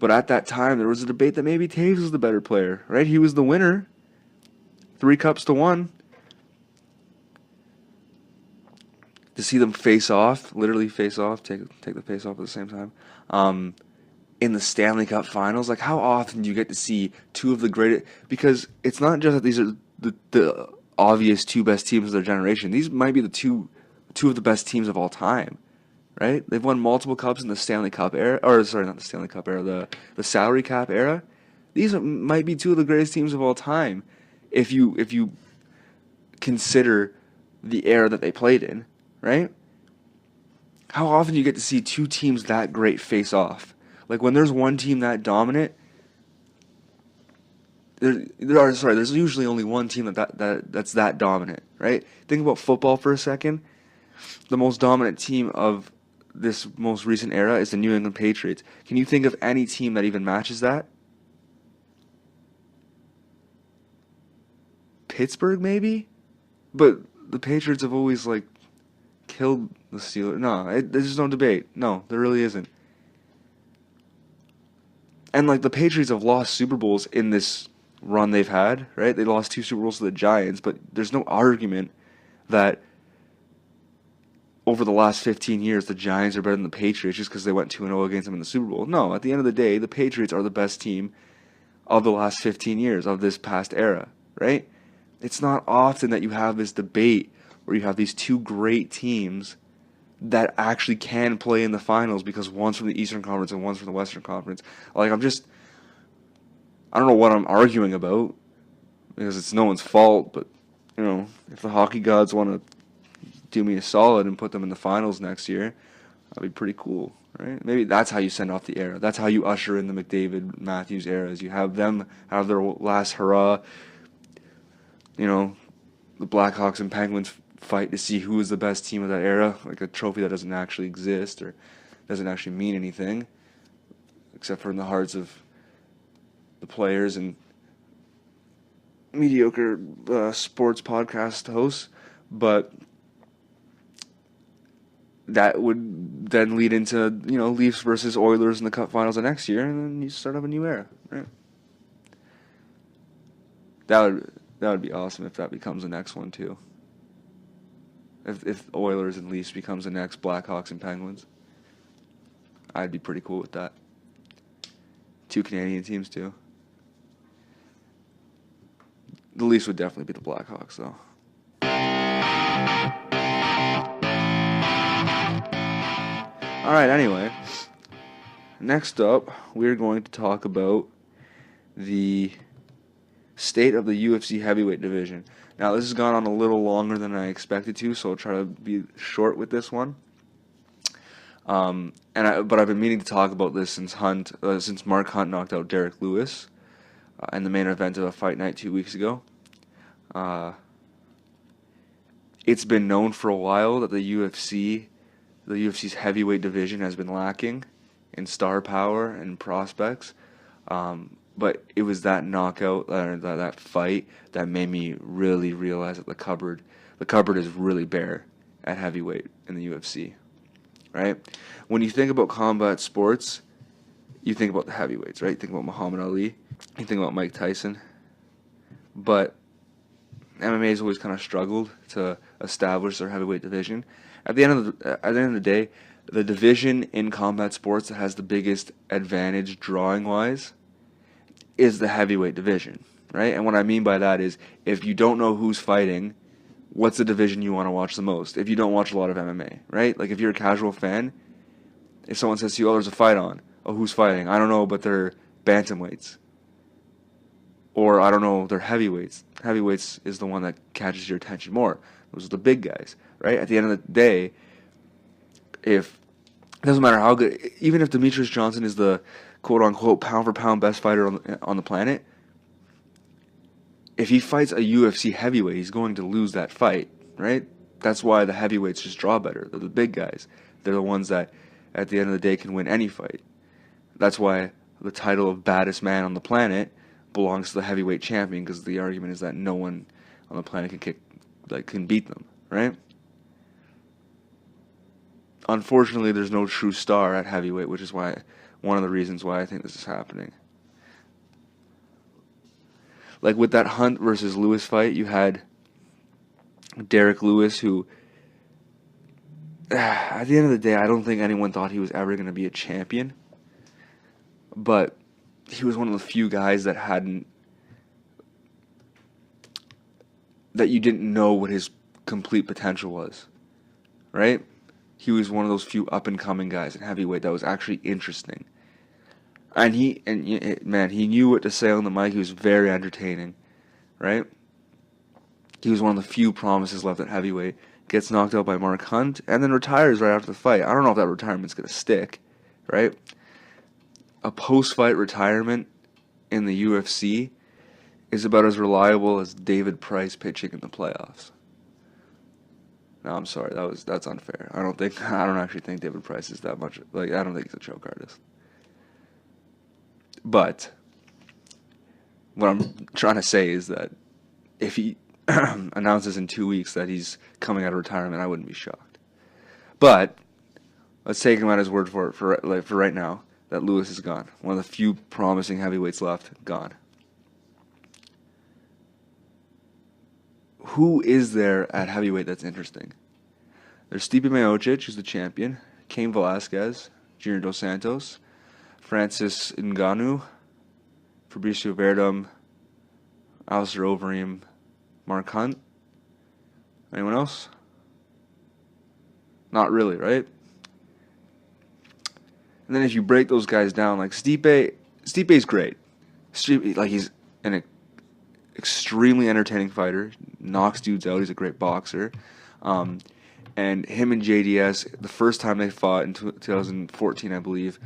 But at that time, there was a debate that maybe Taves was the better player, right? He was the winner, 3 cups to 1. To see them face off, literally face off, take the face off at the same time, in the Stanley Cup Finals. Like, how often do you get to see two of the greatest? Because it's not just that these are the obvious two best teams of their generation. These might be the two of the best teams of all time, right? They've won multiple cups in the Stanley Cup era, or sorry, not the Stanley Cup era, the salary cap era. These might be two of the greatest teams of all time, if you consider the era that they played in, right? How often do you get to see two teams that great face off? Like, when there's one team that dominant, there's usually only one team that's that dominant, right? Think about football for a second. The most dominant team of this most recent era is the New England Patriots. Can you think of any team that even matches that? Pittsburgh, maybe? But the Patriots have always, like, killed the Steelers. No, there's just no debate. No, there really isn't. And, like, the Patriots have lost Super Bowls in this run they've had, right? They lost 2 Super Bowls to the Giants, but there's no argument that over the last 15 years the Giants are better than the Patriots just because they went 2-0 against them in the Super Bowl. No, at the end of the day, the Patriots are the best team of the last 15 years, of this past era, right? It's not often that you have this debate where you have these two great teams that actually can play in the finals, because one's from the Eastern Conference and one's from the Western Conference. Like, I don't know what I'm arguing about, because it's no one's fault, but, you know, if the hockey gods want to do me a solid and put them in the finals next year, that'd be pretty cool, right? Maybe that's how you send off the era. That's how you usher in the McDavid, Matthews eras. You have them have their last hurrah. You know, the Blackhawks and Penguins fight to see who is the best team of that era, like a trophy that doesn't actually exist or doesn't actually mean anything, except for in the hearts of the players and mediocre sports podcast hosts. But that would then lead into, you know, Leafs versus Oilers in the Cup Finals the next year, and then you start up a new era, right? That would be awesome if that becomes the next one too. If Oilers and Leafs becomes the next Blackhawks and Penguins, I'd be pretty cool with that. 2 Canadian teams too. The Leafs would definitely be the Blackhawks though. Alright, anyway. Next up, we're going to talk about the state of the UFC heavyweight division. Now, this has gone on a little longer than I expected to, so I'll try to be short with this one. But I've been meaning to talk about this since Mark Hunt knocked out Derek Lewis in the main event of a fight night 2 weeks ago. It's been known for a while that the UFC's heavyweight division has been lacking in star power and prospects. But it was that knockout, that fight, that made me really realize that the cupboard is really bare at heavyweight in the UFC, right? When you think about combat sports, you think about the heavyweights, right? You think about Muhammad Ali, you think about Mike Tyson, but MMA has always kind of struggled to establish their heavyweight division. At the end of the day, the division in combat sports that has the biggest advantage drawing-wise is the heavyweight division, right? And what I mean by that is, if you don't know who's fighting, what's the division you want to watch the most? If you don't watch a lot of MMA, right? Like, if you're a casual fan, if someone says to you, oh, there's a fight on, oh, who's fighting? I don't know, but they're bantamweights. Or, I don't know, they're heavyweights. Heavyweights is the one that catches your attention more. Those are the big guys, right? At the end of the day, it doesn't matter how good, even if Demetrius Johnson is the quote-unquote pound-for-pound best fighter on the planet, if he fights a UFC heavyweight, he's going to lose that fight, right? That's why the heavyweights just draw better. They're the big guys. They're the ones that at the end of the day, can win any fight. That's why the title of baddest man on the planet belongs to the heavyweight champion, because the argument is that no one on the planet can beat them, right? Unfortunately, there's no true star at heavyweight, which is why one of the reasons why I think this is happening. Like with that Hunt versus Lewis fight, you had Derek Lewis, who, at the end of the day, I don't think anyone thought he was ever going to be a champion. But he was one of the few guys that you didn't know what his complete potential was, right? He was one of those few up-and-coming guys in heavyweight that was actually interesting. And he knew what to say on the mic. He was very entertaining, right? He was one of the few promises left at heavyweight. Gets knocked out by Mark Hunt, and then retires right after the fight. I don't know if that retirement's going to stick, right? A post-fight retirement in the UFC is about as reliable as David Price pitching in the playoffs. No, I'm sorry, that's unfair. I don't actually think David Price is that much. I don't think he's a choke artist. But what I'm trying to say is that if he announces in 2 weeks that he's coming out of retirement, I wouldn't be shocked. But let's take him at his word for right now that Lewis is gone. One of the few promising heavyweights left, gone. Who is there at heavyweight that's interesting? There's Stipe Miocic, who's the champion, Cain Velasquez, Junior Dos Santos, Francis Ngannou, Fabricio Verdum, Alistair Overeem, Mark Hunt. Anyone else? Not really, right? And then if you break those guys down, like Stipe's great. He's an extremely entertaining fighter, knocks dudes out. He's a great boxer. And him and JDS, the first time they fought in 2014, I believe,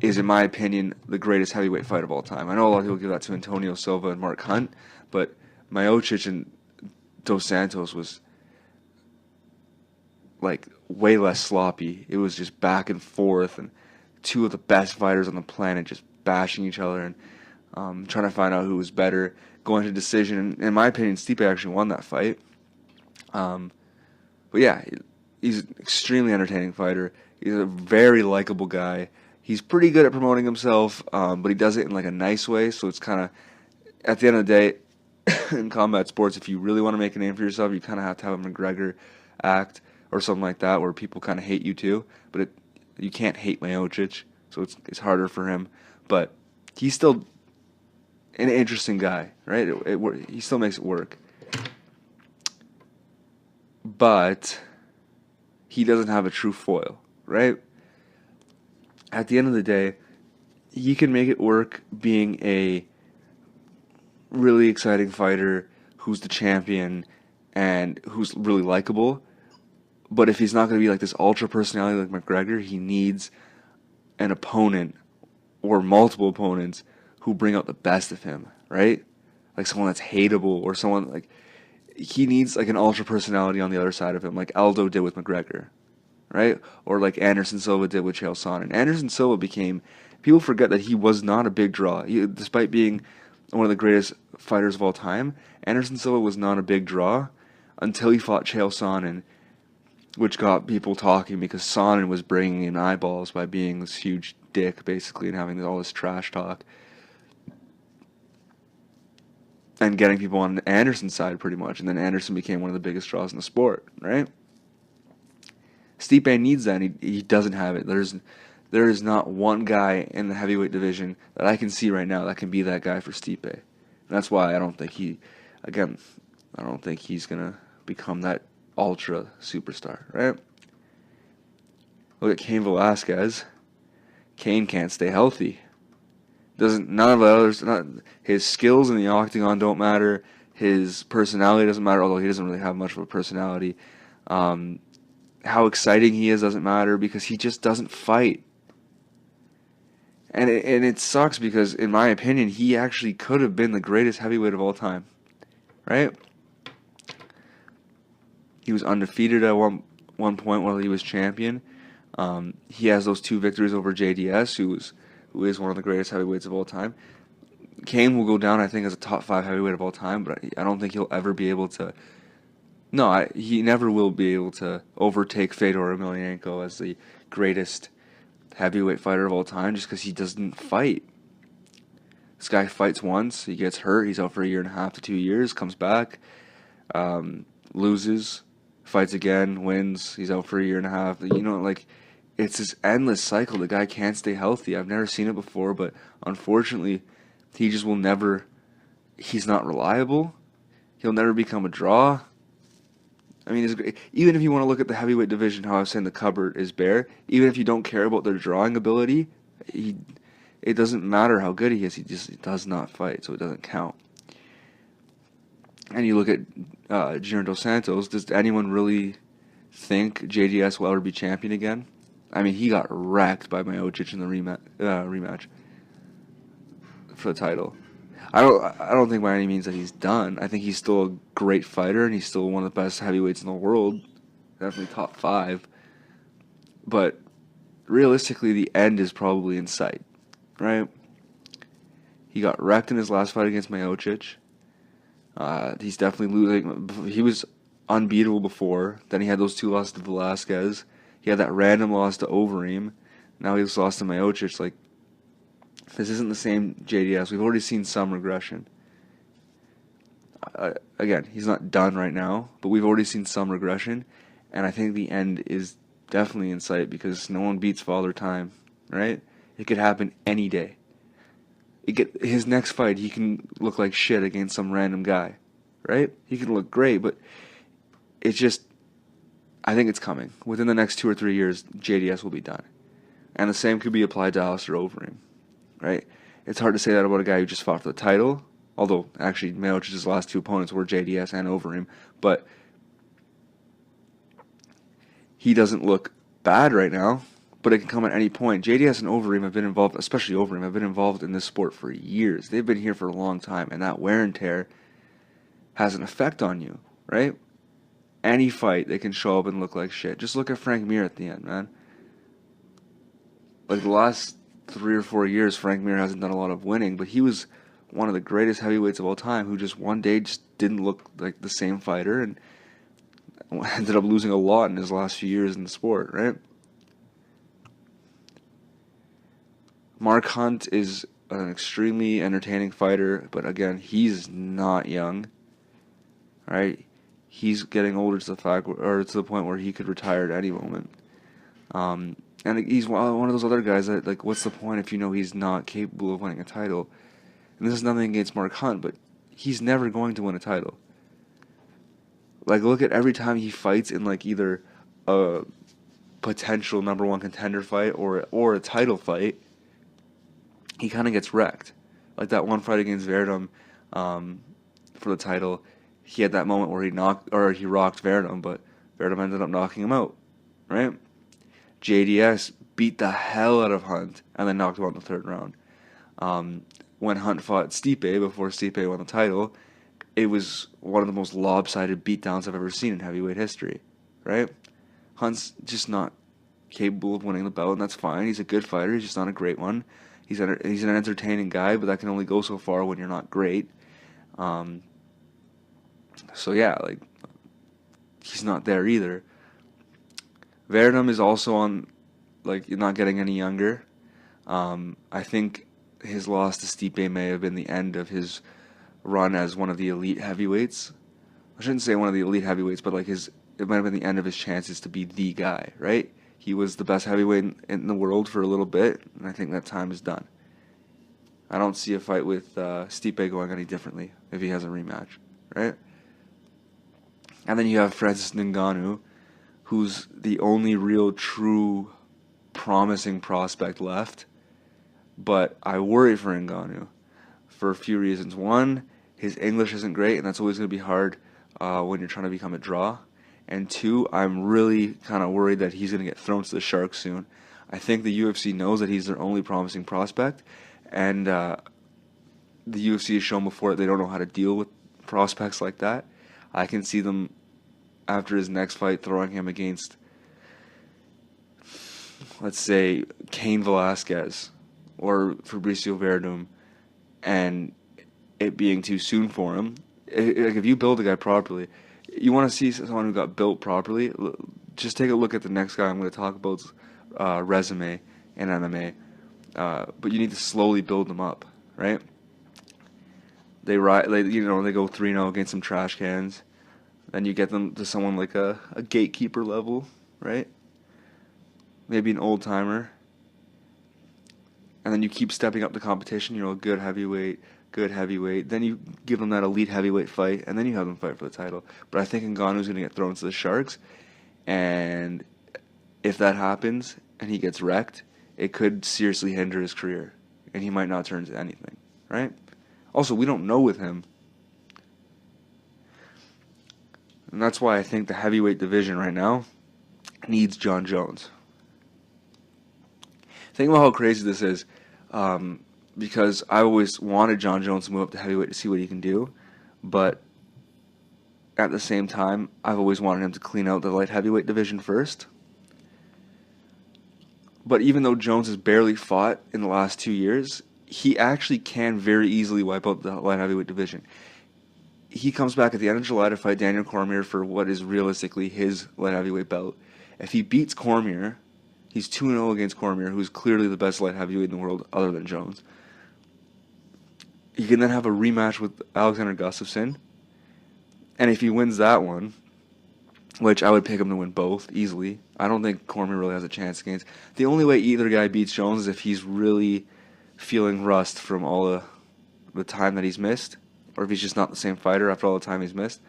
is, in my opinion, the greatest heavyweight fight of all time. I know a lot of people give that to Antonio Silva and Mark Hunt, but Miocic and Dos Santos was way less sloppy. It was just back and forth, and two of the best fighters on the planet just bashing each other and trying to find out who was better, going to decision. And in my opinion, Stipe actually won that fight. But yeah, he's an extremely entertaining fighter. He's a very likable guy. He's pretty good at promoting himself, but he does it in a nice way. So it's kind of, at the end of the day, in combat sports, if you really want to make a name for yourself, you kind of have to have a McGregor act or something like that, where people kind of hate you too. But you can't hate Miocic, so it's harder for him. But he's still an interesting guy, right? He still makes it work. But he doesn't have a true foil, right? At the end of the day, he can make it work being a really exciting fighter who's the champion and who's really likable. But if he's not going to be this ultra personality like McGregor, he needs an opponent or multiple opponents who bring out the best of him, right? Someone that's hateable, or someone he needs an ultra personality on the other side of him, like Aldo did with McGregor, right? Or like Anderson Silva did with Chael Sonnen. Anderson Silva people forget that he was not a big draw. Despite being one of the greatest fighters of all time, Anderson Silva was not a big draw until he fought Chael Sonnen, which got people talking, because Sonnen was bringing in eyeballs by being this huge dick, basically, and having all this trash talk. And getting people on Anderson's side, pretty much. And then Anderson became one of the biggest draws in the sport, right? Stipe needs that, and he doesn't have it. There is not one guy in the heavyweight division that I can see right now that can be that guy for Stipe. And that's why I don't think he's going to become that ultra superstar, right? Look at Cain Velasquez. Cain can't stay healthy. None of the others, his skills in the octagon don't matter. His personality doesn't matter, although he doesn't really have much of a personality. How exciting he is doesn't matter, because he just doesn't fight. And it sucks, because, in my opinion, he actually could have been the greatest heavyweight of all time, right? He was undefeated at one point while he was champion. He has those 2 victories over JDS, who is one of the greatest heavyweights of all time. Kane will go down, I think, as a top 5 heavyweight of all time, but I don't think he'll ever be able to. No, he never will be able to overtake Fedor Emelianenko as the greatest heavyweight fighter of all time, just because he doesn't fight. This guy fights once, he gets hurt, he's out for a year and a half to 2 years, comes back, loses, fights again, wins, he's out for a year and a half. It's this endless cycle. The guy can't stay healthy. I've never seen it before, but unfortunately, he just will never. He's not reliable. He'll never become a draw. I mean, even if you want to look at the heavyweight division, how I was saying the cupboard is bare, even if you don't care about their drawing ability, it doesn't matter how good he is. He just does not fight, so it doesn't count. And you look at Junior Dos Santos. Does anyone really think JDS will ever be champion again? I mean, he got wrecked by Miocic in the rematch for the title. I don't think by any means that he's done. I think he's still a great fighter, and he's still one of the best heavyweights in the world, definitely top 5. But realistically, the end is probably in sight, right? He got wrecked in his last fight against Miocic. He's definitely losing. He was unbeatable before. Then he had those 2 losses to Velasquez. He had that random loss to Overeem. Now he's lost to Miocic. Like, this isn't the same JDS. We've already seen some regression. Again, he's not done right now, but we've already seen some regression, and I think the end is definitely in sight because no one beats Father Time, right? It could happen any day. His next fight, he can look like shit against some random guy, right? He can look great, but it's just, I think it's coming. Within the next 2 or 3 years, JDS will be done. And the same could be applied to Alistair Overeem, right? It's hard to say that about a guy who just fought for the title, although actually Miocic's last 2 opponents were JDS and Overeem, but he doesn't look bad right now, but it can come at any point. JDS and Overeem have been involved, especially Overeem, have been involved in this sport for years. They've been here for a long time, and that wear and tear has an effect on you, right? Any fight, they can show up and look like shit. Just look at Frank Mir at the end, man. Like, the last 3 or 4 years, Frank Mir hasn't done a lot of winning, but he was one of the greatest heavyweights of all time who just one day just didn't look like the same fighter and ended up losing a lot in his last few years in the sport, right? Mark Hunt is an extremely entertaining fighter, but again, he's not young, right? He's getting older to the point where he could retire at any moment. And he's one of those other guys that, like, what's the point if you know he's not capable of winning a title? And this is nothing against Mark Hunt, but he's never going to win a title. Like, look at every time he fights in, like, either a potential number 1 contender fight or a title fight, he kind of gets wrecked. Like that one fight against Verdum for the title, he had that moment where he rocked Verdum, but Verdum ended up knocking him out, right? JDS beat the hell out of Hunt and then knocked him out in the 3rd round. When Hunt fought Stipe before Stipe won the title, it was one of the most lopsided beatdowns I've ever seen in heavyweight history, right? Hunt's just not capable of winning the belt, and that's fine. He's a good fighter. He's just not a great one. He's an entertaining guy, but that can only go so far when you're not great. So yeah, like, he's not there either. Verdum is also on, like, not getting any younger. I think his loss to Stipe may have been the end of his run as one of the elite heavyweights. I shouldn't say one of the elite heavyweights, but like it might have been the end of his chances to be the guy, right? He was the best heavyweight in the world for a little bit, and I think that time is done. I don't see a fight with Stipe going any differently if he has a rematch, right? And then you have Francis Ngannou, who's the only real true promising prospect left. But I worry for Ngannou for a few reasons. One, his English isn't great, and that's always going to be hard when you're trying to become a draw. And 2, I'm really kind of worried that he's going to get thrown to the sharks soon. I think the UFC knows that he's their only promising prospect, and the UFC has shown before that they don't know how to deal with prospects like that. I can see them, after his next fight, throwing him against let's say, Cain Velasquez or Fabricio Verdum, and it being too soon for him. Like if you build a guy properly, you want to see someone who got built properly. Just take a look at the next guy I'm going to talk about's resume in MMA. But you need to slowly build them up, right? They go 3-0 against some trash cans. Then you get them to someone like a gatekeeper level, right? Maybe an old timer. And then you keep stepping up the competition, good heavyweight. Then you give them that elite heavyweight fight, and then you have them fight for the title. But I think Ngannou's going to get thrown to the Sharks, and if that happens and he gets wrecked, it could seriously hinder his career, and he might not turn to anything, right? Also, we don't know with him. And that's why I think the heavyweight division right now needs Jon Jones. Think about how crazy this is, because I always wanted Jon Jones to move up to heavyweight to see what he can do, but at the same time, I've always wanted him to clean out the light heavyweight division first. But even though Jones has barely fought in the last 2 years, he actually can very easily wipe out the light heavyweight division. He comes back at the end of July to fight Daniel Cormier for what is realistically his light heavyweight belt. If he beats Cormier, he's 2-0 against Cormier, who's clearly the best light heavyweight in the world other than Jones. He can then have a rematch with Alexander Gustafsson. And if he wins that one, which I would pick him to win both easily, I don't think Cormier really has a chance against. The only way either guy beats Jones is if he's really feeling rust from all the time that he's missed, or if he's just not the same fighter after all the time he's missed.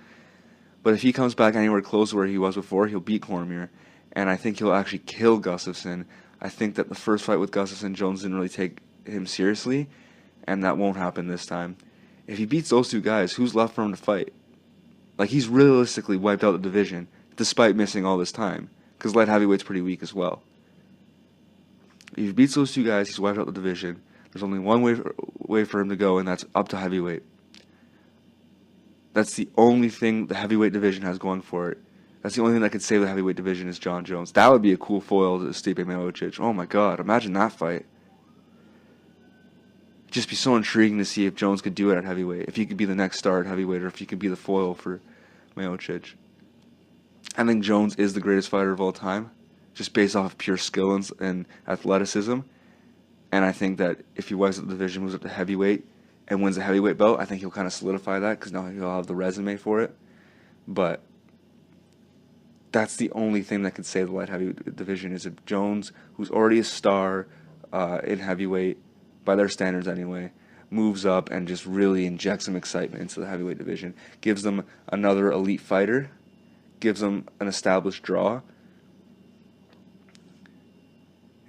But if he comes back anywhere close to where he was before, he'll beat Cormier, and I think he'll actually kill Gustafsson. I think that the first fight with Gustafsson, Jones didn't really take him seriously, and that won't happen this time. If he beats those two guys, who's left for him to fight? Like, he's realistically wiped out the division, despite missing all this time, because light heavyweight's pretty weak as well. If he beats those two guys, he's wiped out the division. There's only one way for him to go, and that's up to heavyweight. That's the only thing the heavyweight division has going for it. That's the only thing that could save the heavyweight division is Jon Jones. That would be a cool foil to Stipe Miocic. Oh my god, imagine that fight. It'd just be so intriguing to see if Jones could do it at heavyweight. If he could be the next star at heavyweight, or if he could be the foil for Miocic. I think Jones is the greatest fighter of all time, just based off of pure skill and athleticism. And I think that if he wins up the division, moves up to heavyweight, and wins the heavyweight belt, I think he'll kind of solidify that, because now he'll have the resume for it. But that's the only thing that could save the light heavyweight division, is if Jones, who's already a star in heavyweight, by their standards anyway, moves up and just really injects some excitement into the heavyweight division, gives them another elite fighter, gives them an established draw,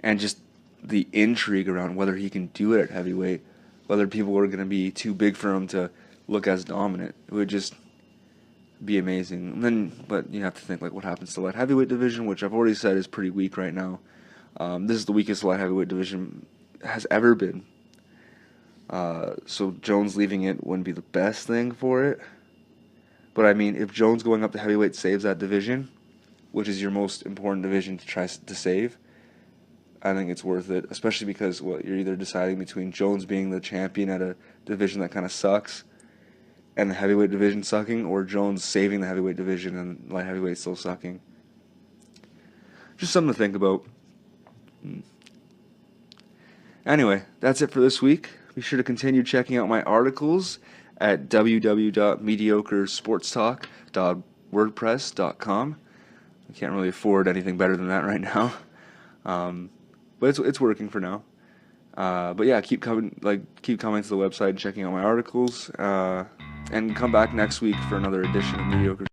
and just the intrigue around whether he can do it at heavyweight, whether people are going to be too big for him to look as dominant. It would just be amazing. And then, but you have to think, like, what happens to the light heavyweight division, which I've already said is pretty weak right now. This is the weakest light heavyweight division has ever been. So Jones leaving it wouldn't be the best thing for it. But I mean, if Jones going up to heavyweight saves that division, which is your most important division to try to save, I think it's worth it, especially because you're either deciding between Jones being the champion at a division that kind of sucks and the heavyweight division sucking, or Jones saving the heavyweight division and light heavyweight still sucking. Just something to think about. Anyway, that's it for this week. Be sure to continue checking out my articles at www.mediocresportstalk.wordpress.com. I can't really afford anything better than that right now. But it's working for now. But yeah, keep coming to the website and checking out my articles. And come back next week for another edition of Mediocre.